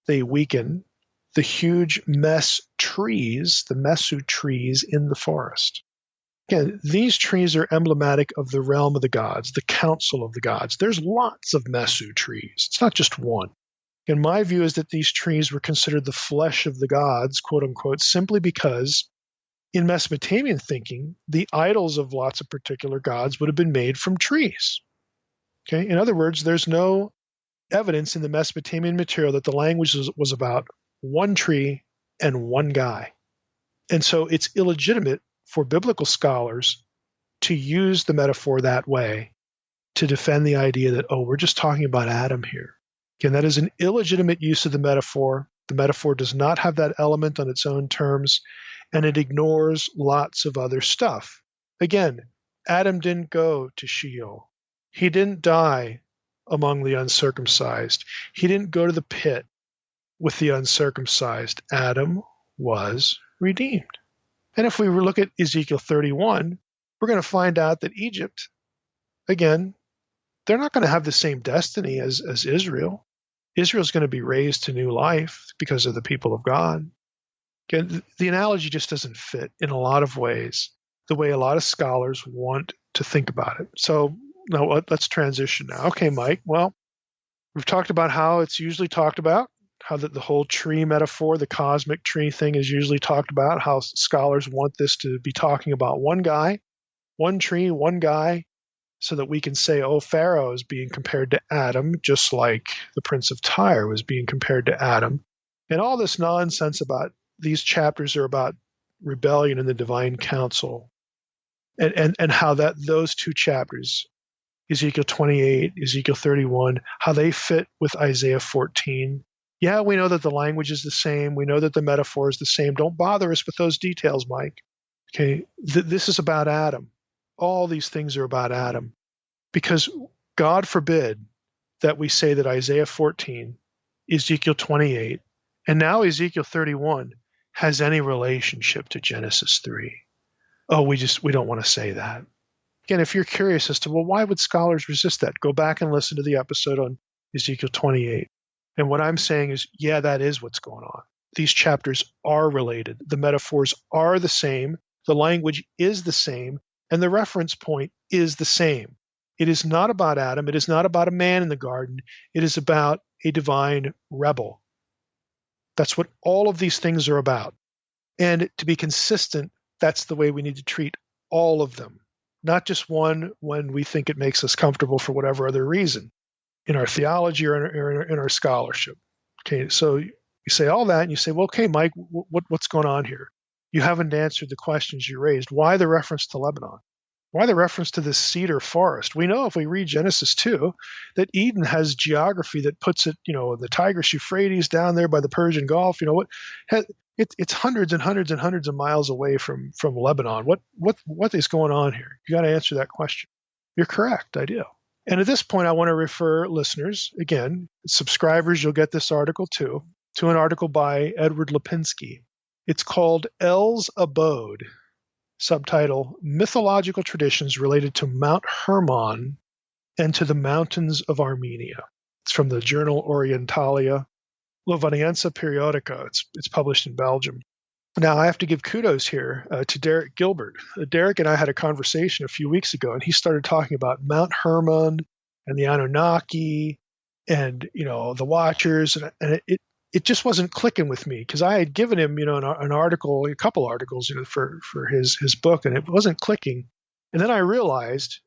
They weaken the huge the Mesu trees in the forest. Again, these trees are emblematic of the realm of the gods, the council of the gods. There's lots of Mesu trees. It's not just one. And my view is that these trees were considered the flesh of the gods, quote unquote, simply because in Mesopotamian thinking, the idols of lots of particular gods would have been made from trees. Okay? In other words, there's no evidence in the Mesopotamian material that the language was about one tree and one guy. And so it's illegitimate for biblical scholars to use the metaphor that way to defend the idea that, we're just talking about Adam here. Again, that is an illegitimate use of the metaphor. The metaphor does not have that element on its own terms, and it ignores lots of other stuff. Again, Adam didn't go to Sheol. He didn't die among the uncircumcised. He didn't go to the pit with the uncircumcised. Adam was redeemed. And if we look at Ezekiel 31, we're going to find out that Egypt, again, they're not going to have the same destiny as Israel. Israel's going to be raised to new life because of the people of God. Again, the analogy just doesn't fit in a lot of ways the way a lot of scholars want to think about it. So now let's transition now. Okay, Mike, well, we've talked about how it's usually talked about, how the whole tree metaphor, the cosmic tree thing is usually talked about, how scholars want this to be talking about one guy, one tree, one guy, so that we can say, oh, Pharaoh is being compared to Adam, just like the Prince of Tyre was being compared to Adam. And all this nonsense about these chapters are about rebellion in the divine council, and how that those two chapters, Ezekiel 28, Ezekiel 31, how they fit with Isaiah 14. Yeah, we know that the language is the same. We know that the metaphor is the same. Don't bother us with those details, Mike. Okay, this is about Adam. All these things are about Adam. Because God forbid that we say that Isaiah 14, Ezekiel 28, and now Ezekiel 31 has any relationship to Genesis 3. Oh, we don't want to say that. Again, if you're curious as to, well, why would scholars resist that? Go back and listen to the episode on Ezekiel 28. And what I'm saying is, yeah, that is what's going on. These chapters are related. The metaphors are the same. The language is the same. And the reference point is the same. It is not about Adam. It is not about a man in the garden. It is about a divine rebel. That's what all of these things are about. And to be consistent, that's the way we need to treat all of them, not just one when we think it makes us comfortable for whatever other reason in our theology or in our scholarship. Okay, so you say all that and you say, well, okay, Mike, what's going on here? You haven't answered the questions you raised. Why the reference to Lebanon? Why the reference to this cedar forest? We know if we read Genesis 2 that Eden has geography that puts it, the Tigris Euphrates down there by the Persian Gulf. It's hundreds and hundreds and hundreds of miles away from Lebanon. What is going on here? You got to answer that question. You're correct, I do. And at this point, I want to refer listeners, again, subscribers, you'll get this article too, to an article by Edward Lipinski. It's called El's Abode, subtitle, Mythological Traditions Related to Mount Hermon and to the Mountains of Armenia. It's from the journal Orientalia Lovaniense Periodica. It's published in Belgium. Now, I have to give kudos here to Derek Gilbert. Derek and I had a conversation a few weeks ago, and he started talking about Mount Hermon and the Anunnaki and, the Watchers, and it just wasn't clicking with me because I had given him, an article, a couple articles, for his book, and it wasn't clicking. And then I realized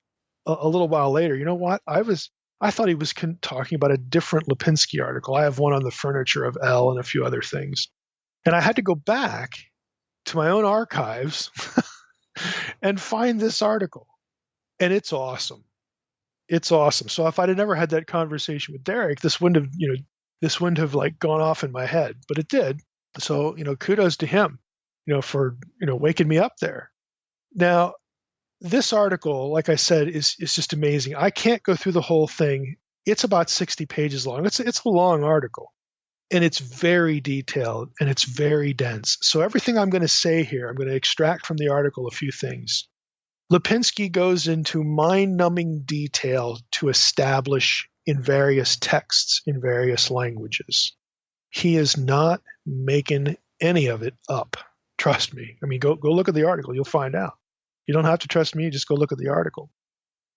a little while later, you know what? I thought he was talking about a different Lipinski article. I have one on the furniture of El and a few other things. And I had to go back to my own archives and find this article. And it's awesome. It's awesome. So if I'd have never had that conversation with Derek, this wouldn't have like gone off in my head, but it did. So, kudos to him, for, waking me up there. Now, this article, like I said, is just amazing. I can't go through the whole thing. It's about 60 pages long. It's a long article, and it's very detailed and it's very dense. So everything I'm going to say here, I'm going to extract from the article a few things. Lipinski goes into mind-numbing detail to establish in various texts, in various languages. He is not making any of it up. Trust me. I mean, go look at the article. You'll find out. You don't have to trust me. Just go look at the article.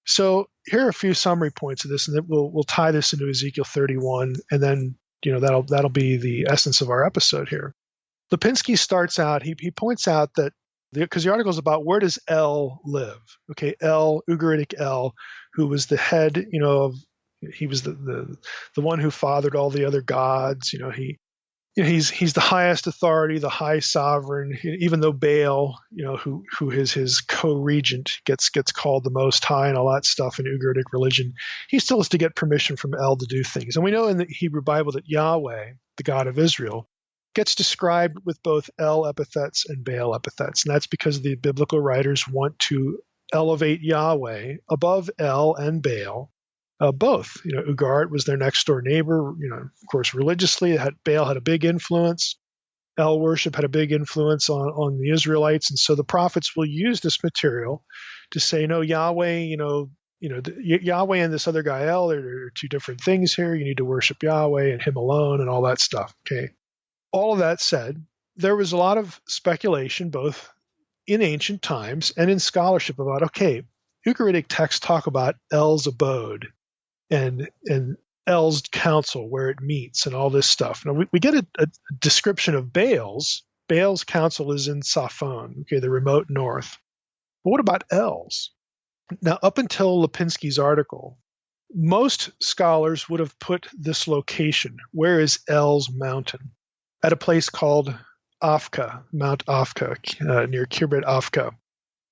So here are a few summary points of this, and then we'll tie this into Ezekiel 31, and then that'll be the essence of our episode here. Lipinski starts out. He points out that because the article is about where does El live? Okay, El, Ugaritic El, who was the head, he was the one who fathered all the other gods. He's the highest authority, the high sovereign. Even though Baal, who is his co-regent, gets called the Most High and all that stuff in Ugaritic religion, he still has to get permission from El to do things. And we know in the Hebrew Bible that Yahweh, the God of Israel, gets described with both El epithets and Baal epithets, and that's because the biblical writers want to elevate Yahweh above El and Baal. Both, Ugarit was their next door neighbor. Of course, religiously, Baal had a big influence. El worship had a big influence on the Israelites, and so the prophets will use this material to say, no, Yahweh, Yahweh and this other guy El, there are two different things here. You need to worship Yahweh and Him alone, and all that stuff. Okay. All of that said, there was a lot of speculation, both in ancient times and in scholarship, about Ugaritic texts talk about El's abode. And El's council where it meets and all this stuff. Now we get a description of Baal's. Baal's council is in Saphon, okay, the remote north. But what about El's? Now, up until Lipinski's article, most scholars would have put this location, where is El's mountain, at a place called Afka, Mount Afka, near Kirbet Afka.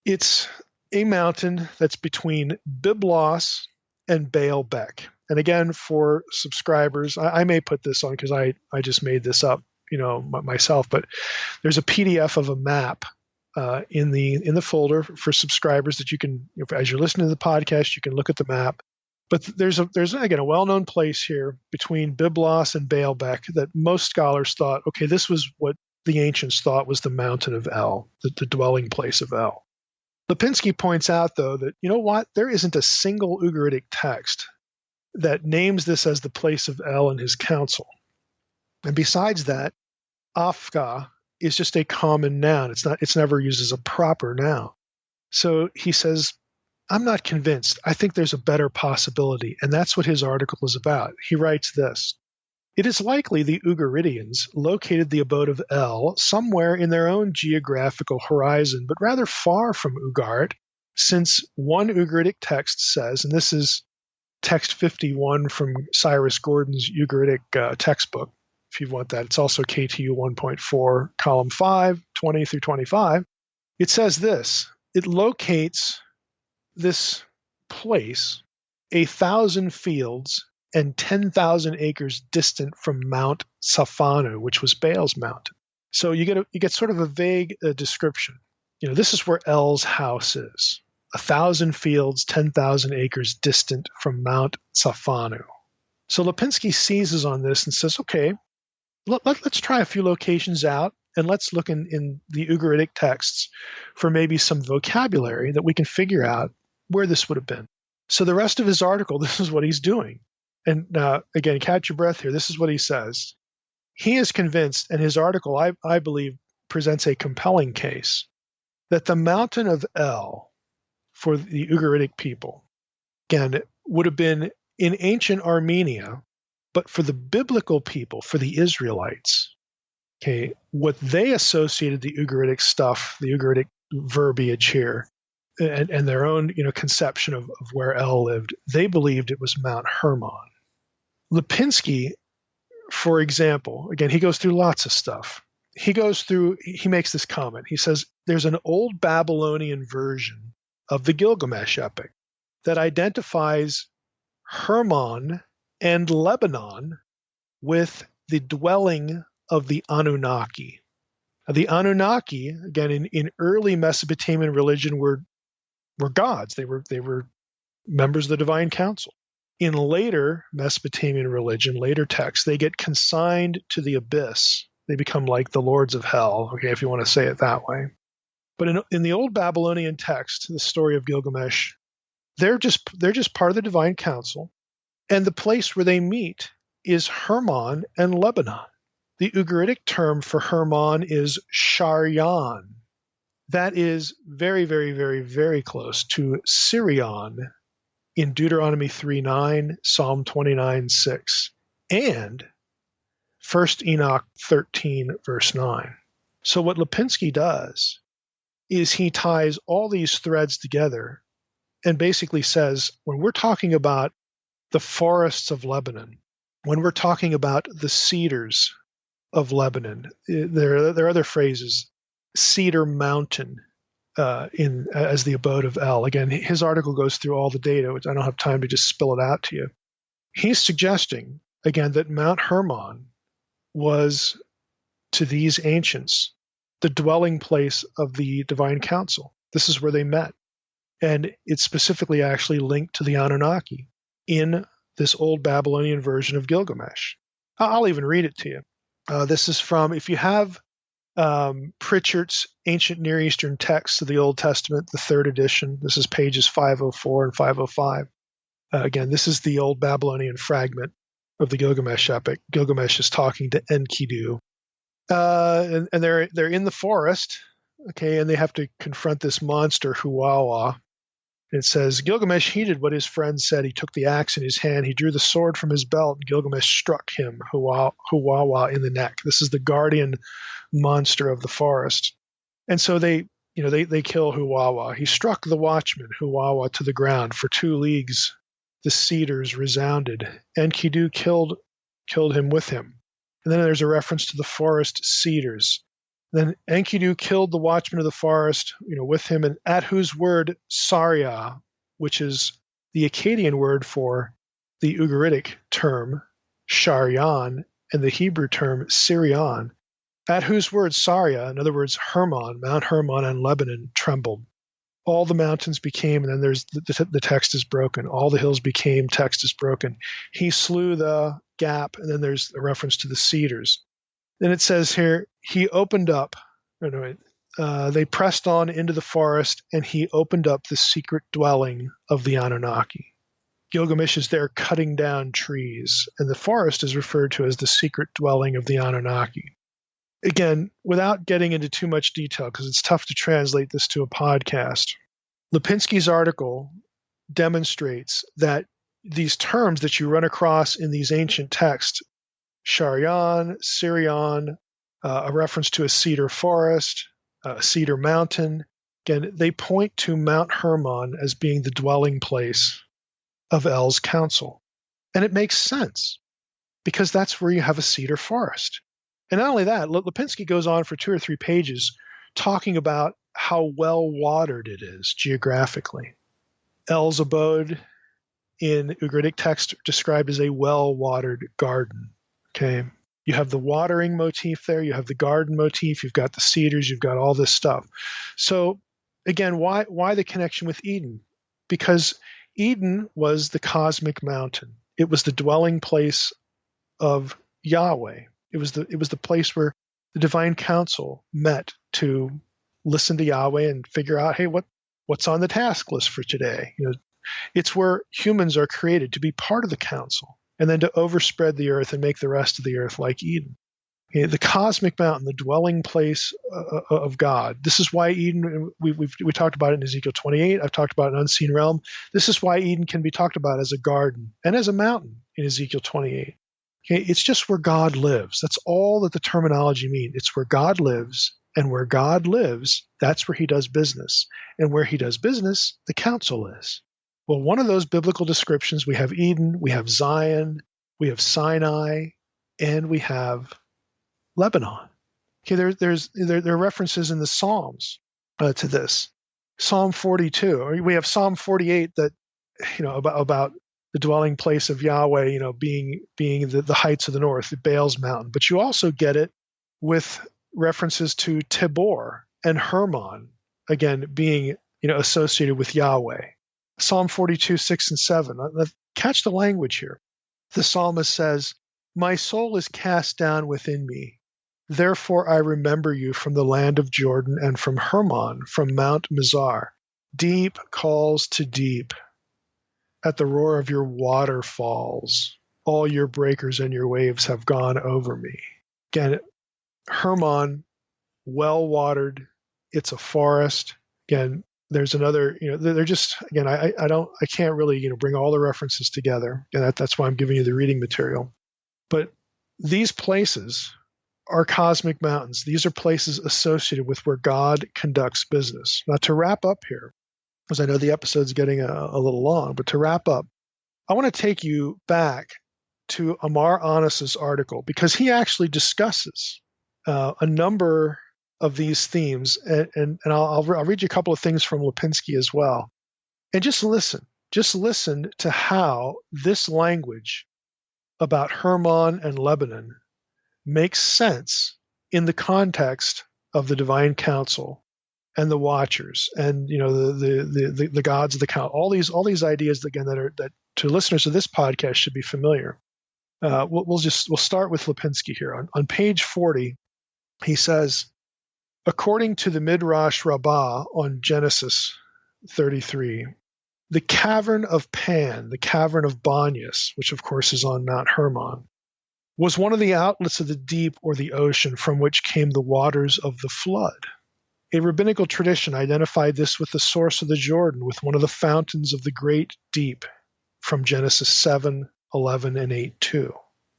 It's a mountain that's between Byblos and Baalbek. And again, for subscribers, I may put this on because I just made this up, myself, but there's a PDF of a map in the folder for subscribers that you can, as you're listening to the podcast, you can look at the map. But there's again a well-known place here between Byblos and Baalbek that most scholars thought, okay, this was what the ancients thought was the mountain of El, the dwelling place of El. Lipinski points out, though, that you know what? There isn't a single Ugaritic text that names this as the place of El and his council. And besides that, Afka is just a common noun. It's never used as a proper noun. So he says, I'm not convinced. I think there's a better possibility. And that's what his article is about. He writes this: it is likely the Ugaridians located the abode of El somewhere in their own geographical horizon, but rather far from Ugarit, since one Ugaritic text says, and this is text 51 from Cyrus Gordon's Ugaritic textbook, if you want that. It's also KTU 1.4, column 5, 20 through 25. It says this: it locates this place 1,000 fields and 10,000 acres distant from Mount Safanu, which was Baal's mountain. So you get sort of a vague description. This is where El's house is. 1,000 fields, 10,000 acres distant from Mount Safanu. So Lipinski seizes on this and says, okay, let's try a few locations out, and let's look in the Ugaritic texts for maybe some vocabulary that we can figure out where this would have been. So the rest of his article, this is what he's doing. And again, catch your breath here. This is what he says. He is convinced, and his article, I believe, presents a compelling case, that the mountain of El for the Ugaritic people, again, would have been in ancient Armenia, but for the biblical people, for the Israelites, okay, what they associated the Ugaritic stuff, the Ugaritic verbiage here, and their own conception of where El lived, they believed it was Mount Hermon. Lipinski, for example, again, he goes through lots of stuff. He makes this comment. He says, there's an old Babylonian version of the Gilgamesh epic that identifies Hermon and Lebanon with the dwelling of the Anunnaki. Now, the Anunnaki, again, in early Mesopotamian religion, were gods. They were members of the divine council. In later Mesopotamian religion, later texts, they get consigned to the abyss. They become like the lords of hell, okay, if you want to say it that way. But in the old Babylonian text, the story of Gilgamesh, they're just part of the divine council, and the place where they meet is Hermon and Lebanon. The Ugaritic term for Hermon is Sharyan. That is very, very, very, very close to Sirion in Deuteronomy 3:9, Psalm 29:6, and 1 Enoch 13, verse 9. So what Lipinski does is he ties all these threads together and basically says, when we're talking about the forests of Lebanon, when we're talking about the cedars of Lebanon, there are other phrases, Cedar Mountain as the abode of El. Again, his article goes through all the data, which I don't have time to just spill it out to you. He's suggesting, again, that Mount Hermon was, to these ancients, the dwelling place of the divine council. This is where they met. And it's specifically actually linked to the Anunnaki in this old Babylonian version of Gilgamesh. I'll even read it to you. This is from, if you have Pritchard's Ancient Near Eastern Texts of the Old Testament, the 3rd edition. This is pages 504 and 505. Again, this is the old Babylonian fragment of the Gilgamesh epic. Gilgamesh is talking to Enkidu. And they're in the forest, okay, and they have to confront this monster, Huwawa. It says, Gilgamesh heeded what his friend said. He took the axe in his hand. He drew the sword from his belt, and Gilgamesh struck him, Huwawa, in the neck. This is the guardian monster of the forest. And so they kill Huwawa. He struck the watchman, Huwawa, to the ground. For 2 leagues the cedars resounded. Enkidu killed him with him. And then there's a reference to the forest cedars. Then Enkidu killed the watchman of the forest, with him, and at whose word Sarya, which is the Akkadian word for the Ugaritic term Sharyan and the Hebrew term Sirion, at whose word Sarya, in other words Hermon, Mount Hermon and Lebanon, trembled. All the mountains became, and then there's the text is broken. All the hills became, text is broken. He slew the gap, and then there's a reference to the cedars. Then it says here, he opened up, they pressed on into the forest, and he opened up the secret dwelling of the Anunnaki. Gilgamesh is there cutting down trees, and the forest is referred to as the secret dwelling of the Anunnaki. Again, without getting into too much detail, because it's tough to translate this to a podcast, Lipinski's article demonstrates that these terms that you run across in these ancient texts, Sharyan, Sirion, a reference to a cedar forest, a cedar mountain. Again, they point to Mount Hermon as being the dwelling place of El's council. And it makes sense, because that's where you have a cedar forest. And not only that, Lipinski goes on for 2 or 3 pages talking about how well-watered it is geographically. El's abode in Ugaritic text described as a well-watered garden. Okay, you have the watering motif there, you have the garden motif, you've got the cedars, you've got all this stuff. So again, why the connection with Eden? Because Eden was the cosmic mountain. It was the dwelling place of Yahweh. It was the place where the divine council met to listen to Yahweh and figure out, hey, what's on the task list for today? It's where humans are created to be part of the council, and then to overspread the earth and make the rest of the earth like Eden. The cosmic mountain, the dwelling place of God. This is why Eden, we talked about it in Ezekiel 28. I've talked about an unseen realm. This is why Eden can be talked about as a garden and as a mountain in Ezekiel 28. Okay, it's just where God lives. That's all that the terminology means. It's where God lives, and where God lives, that's where he does business. And where he does business, the council is. Well, one of those biblical descriptions, we have Eden, we have Zion, we have Sinai, and we have Lebanon. Okay, there are references in the Psalms to this. Psalm 42, or we have Psalm 48 that, about the dwelling place of Yahweh, being the heights of the north, the Baal's mountain. But you also get it with references to Tabor and Hermon, again, being, associated with Yahweh. Psalm 42, 6 and 7. Catch the language here. The psalmist says, "My soul is cast down within me. Therefore I remember you from the land of Jordan and from Hermon, from Mount Mizar. Deep calls to deep. At the roar of your waterfalls, all your breakers and your waves have gone over me." Again, Hermon, well-watered. It's a forest. Again, there's another, they're just, again, I can't really, bring all the references together. And that's why I'm giving you the reading material. But these places are cosmic mountains. These are places associated with where God conducts business. Now, to wrap up here, because I know the episode's getting a little long, but to wrap up, I want to take you back to Amar Anas's article, because he actually discusses a number of these themes, and I'll read you a couple of things from Lipinski as well. And just listen to how this language about Hermon and Lebanon makes sense in the context of the divine council and the watchers, and the gods of the count. All these ideas again that to listeners of this podcast should be familiar. We'll start with Lipinski here on page 40. He says, according to the Midrash Rabbah on Genesis 33, the cavern of Pan, the cavern of Banyas, which of course is on Mount Hermon, was one of the outlets of the deep or the ocean from which came the waters of the flood. A rabbinical tradition identified this with the source of the Jordan, with one of the fountains of the great deep from Genesis 7:11 and 8:2.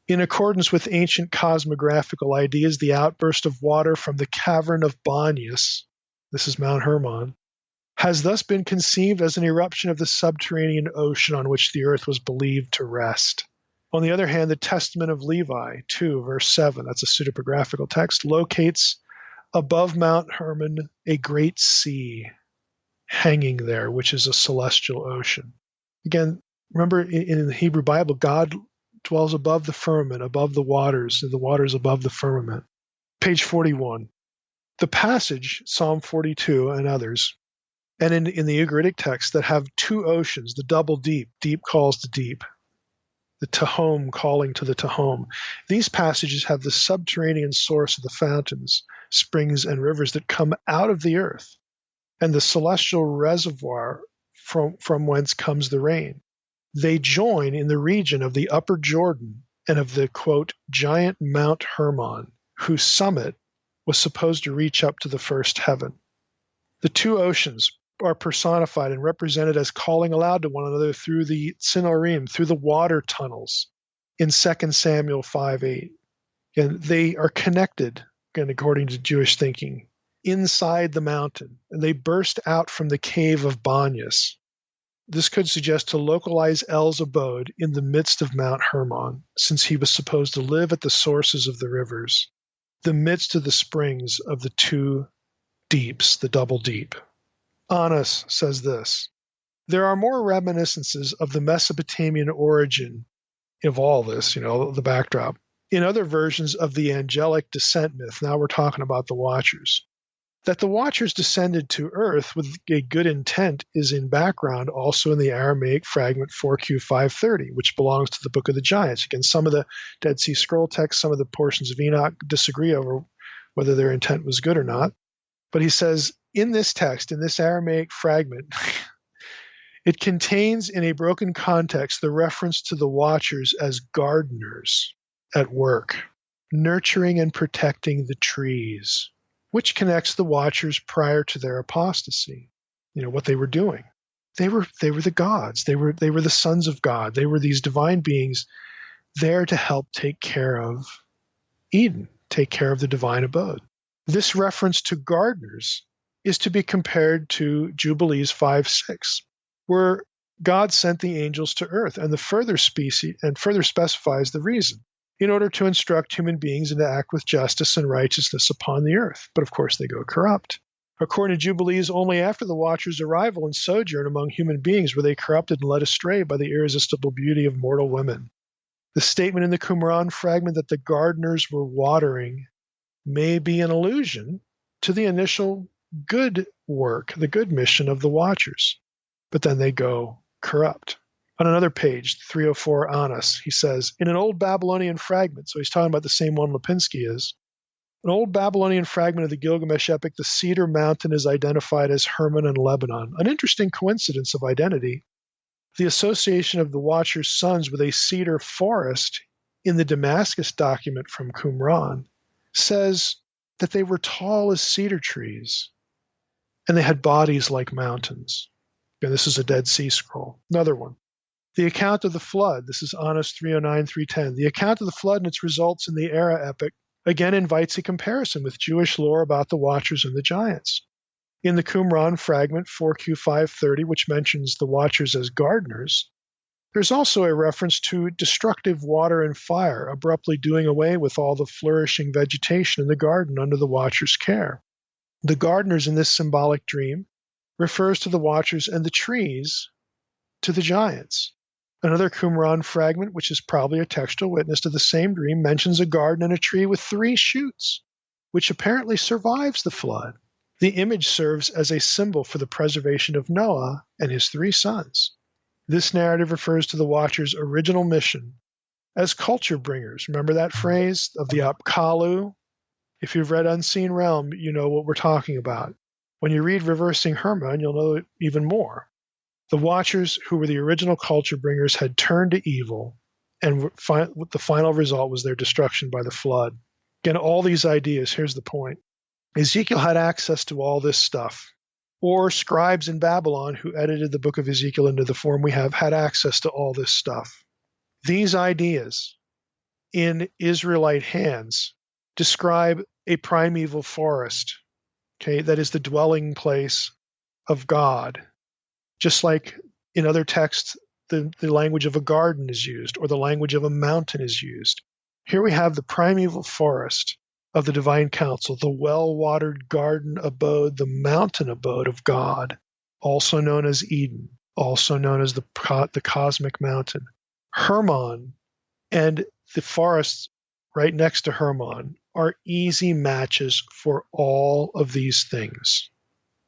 In accordance with ancient cosmographical ideas, the outburst of water from the cavern of Banyas, this is Mount Hermon, has thus been conceived as an eruption of the subterranean ocean on which the earth was believed to rest. On the other hand, the Testament of Levi 2, verse 7, that's a pseudepigraphical text, locates above Mount Hermon a great sea hanging there, which is a celestial ocean. Again, remember in the Hebrew Bible, God dwells above the firmament, above the waters above the firmament. Page 41. The passage, Psalm 42 and others, and in the Ugaritic text that have two oceans, the double deep, deep calls to deep, the Tehom calling to the Tehom. These passages have the subterranean source of the fountains, springs, and rivers that come out of the earth, and the celestial reservoir from whence comes the rain. They join in the region of the upper Jordan and of the, quote, giant Mount Hermon, whose summit was supposed to reach up to the first heaven. The two oceans are personified and represented as calling aloud to one another through the Tsinorim, through the water tunnels in 2 Samuel 5:8. And they are connected, again, according to Jewish thinking, inside the mountain, and they burst out from the cave of Banyas. This could suggest to localize El's abode in the midst of Mount Hermon, since he was supposed to live at the sources of the rivers, the midst of the springs of the two deeps, the double deep. Anas says this: there are more reminiscences of the Mesopotamian origin of all this, the backdrop, in other versions of the angelic descent myth. Now we're talking about the Watchers. That the Watchers descended to earth with a good intent is in background also in the Aramaic fragment 4Q530, which belongs to the Book of the Giants. Again, some of the Dead Sea Scroll texts, some of the portions of Enoch disagree over whether their intent was good or not. But he says, in this text, in this Aramaic fragment, it contains in a broken context the reference to the Watchers as gardeners at work, nurturing and protecting the trees, which connects the Watchers prior to their apostasy. What they were doing. They were the gods. They were the sons of God. They were these divine beings there to help take care of Eden, take care of the divine abode. This reference to gardeners is to be compared to Jubilees 5:6, where God sent the angels to earth, and further specifies the reason, in order to instruct human beings and to act with justice and righteousness upon the earth. But of course they go corrupt. According to Jubilees, only after the Watchers' arrival and sojourn among human beings were they corrupted and led astray by the irresistible beauty of mortal women. The statement in the Qumran fragment that the gardeners were watering may be an allusion to the initial good work, the good mission of the Watchers. But then they go corrupt. On another page, 304 Anas, he says, in an old Babylonian fragment, so he's talking about the same one Lipinski is, an old Babylonian fragment of the Gilgamesh epic, the Cedar Mountain is identified as Hermon and Lebanon. An interesting coincidence of identity. The association of the Watchers' sons with a cedar forest in the Damascus document from Qumran says that they were tall as cedar trees, and they had bodies like mountains. And this is a Dead Sea Scroll. Another one. The account of the flood, this is Anas 309, 310. The account of the flood and its results in the Era epic again invites a comparison with Jewish lore about the Watchers and the giants. In the Qumran fragment 4Q530, which mentions the Watchers as gardeners, there's also a reference to destructive water and fire, abruptly doing away with all the flourishing vegetation in the garden under the Watchers' care. The gardeners in this symbolic dream refers to the Watchers, and the trees to the giants. Another Qumran fragment, which is probably a textual witness to the same dream, mentions a garden and a tree with 3 shoots, which apparently survives the flood. The image serves as a symbol for the preservation of Noah and his 3 sons. This narrative refers to the Watchers' original mission as culture bringers. Remember that phrase of the Apkalu? If you've read Unseen Realm, you know what we're talking about. When you read Reversing Hermon, you'll know it even more. The Watchers, who were the original culture bringers, had turned to evil, and the final result was their destruction by the flood. Again, all these ideas, here's the point. Ezekiel had access to all this stuff. Or scribes in Babylon who edited the book of Ezekiel into the form we have had access to all this stuff. These ideas in Israelite hands describe a primeval forest, okay, that is the dwelling place of God. Just like in other texts, the language of a garden is used, or the language of a mountain is used. Here we have the primeval forest of the divine council, the well-watered garden abode, the mountain abode of God, also known as Eden, also known as the cosmic mountain. Hermon and the forests right next to Hermon are easy matches for all of these things.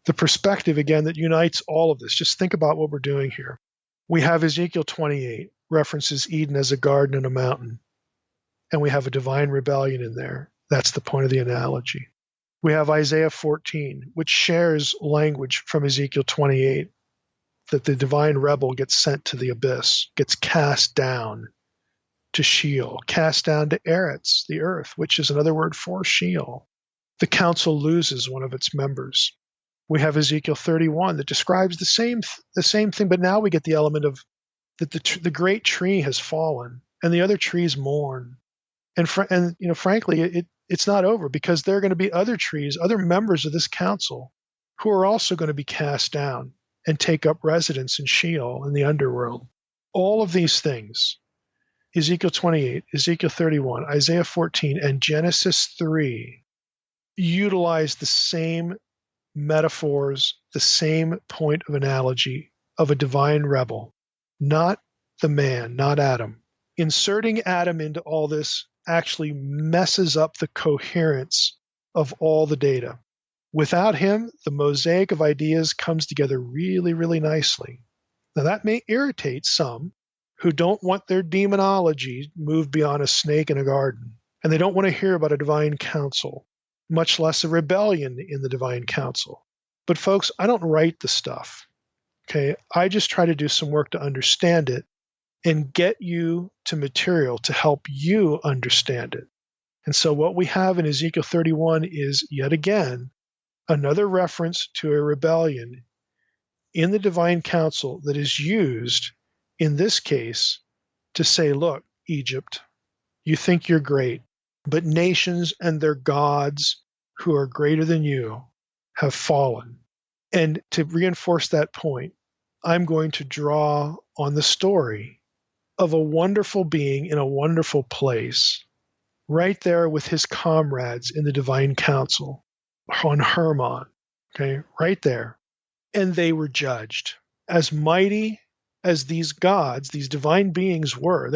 The perspective, again, that unites all of this. Just think about what we're doing here. We have Ezekiel 28, references Eden as a garden and a mountain. And we have a divine rebellion in there. That's the point of the analogy. We have Isaiah 14, which shares language from Ezekiel 28, that the divine rebel gets sent to the abyss, gets cast down to Sheol, cast down to Eretz, the earth, which is another word for Sheol. The council loses one of its members. We have Ezekiel 31 that describes the same thing, but now we get the element of that the great tree has fallen and the other trees mourn. And frankly, it's not over, because there are going to be other trees, other members of this council, who are also going to be cast down and take up residence in Sheol, in the underworld. All of these things, Ezekiel 28, Ezekiel 31, Isaiah 14, and Genesis 3, utilize the same metaphors, the same point of analogy of a divine rebel, not the man, not Adam. Inserting Adam into all this actually messes up the coherence of all the data. Without him, the mosaic of ideas comes together really, really nicely. Now, that may irritate some who don't want their demonology moved beyond a snake in a garden, and they don't want to hear about a divine council, much less a rebellion in the divine council. But folks, I don't write the stuff, okay? I just try to do some work to understand it and get you to material to help you understand it. And so what we have in Ezekiel 31 is, yet again, another reference to a rebellion in the divine council that is used, in this case, to say, look, Egypt, you think you're great, but nations and their gods who are greater than you have fallen. And to reinforce that point, I'm going to draw on the story of a wonderful being in a wonderful place, right there with his comrades in the divine council on Hermon, okay, right there. And they were judged. As mighty as these gods, these divine beings were,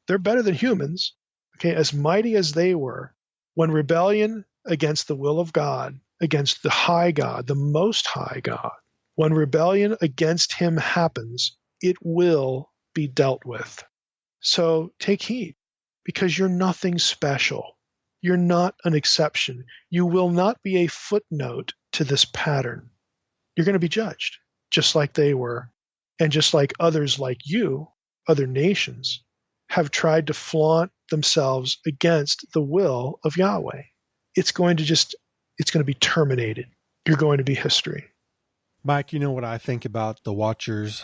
they're better than humans, okay, as mighty as they were, when rebellion against the will of God, against the high God, the most high God, when rebellion against him happens, it will be dealt with. So take heed, because you're nothing special. You're not an exception. You will not be a footnote to this pattern. You're going to be judged, just like they were, and just like others like you, other nations, have tried to flaunt themselves against the will of Yahweh. It's going to be terminated. You're going to be history. Mike, you know what I think about the Watchers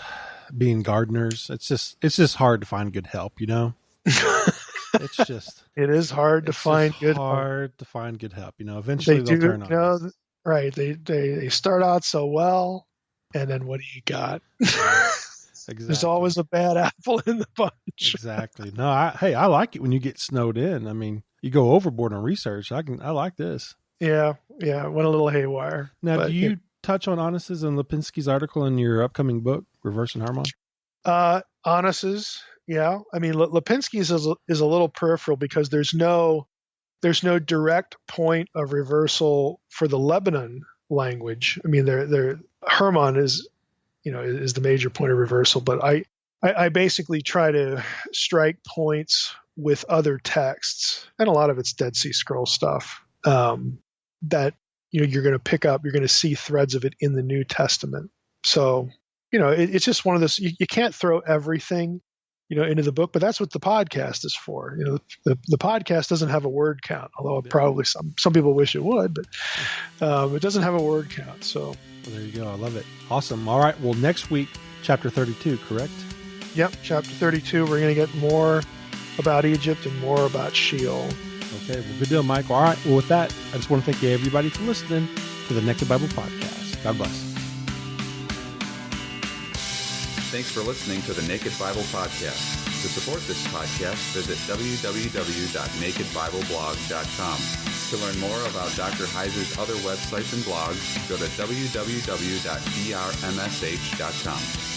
being gardeners? It's just hard to find good help, you know? It is hard to find good help. You know, eventually they'll turn on you. Right. They start out so well, and then what do you got? Exactly. There's always a bad apple in the bunch. Exactly. No, I like it when you get snowed in. I mean, you go overboard on research. I like this. Yeah. Went a little haywire. Now, do you touch on Onas's and Lipinski's article in your upcoming book, Reverse and Harmon? Onas's, yeah. I mean, Lipinski's is a little peripheral, because there's no direct point of reversal for the Lebanon language. I mean, Hermon is the major point of reversal, but I basically try to strike points with other texts, and a lot of it's Dead Sea Scroll stuff, that you're going to pick up, you're going to see threads of it in the New Testament. So, it's just one of those, you can't throw everything into the book. But that's what the podcast is for. The podcast doesn't have a word count, although probably some people wish it would, but it doesn't have a word count. So well, there you go. I love it. Awesome. All right. Well, next week, chapter 32, correct? Yep. Chapter 32, we're going to get more about Egypt and more about Sheol. Okay. Well, good deal, Mike. All right. Well, with that, I just want to thank everybody for listening to the Naked Bible Podcast. God bless. Thanks for listening to the Naked Bible Podcast. To support this podcast, visit www.nakedbibleblog.com. To learn more about Dr. Heiser's other websites and blogs, go to www.drmsh.com.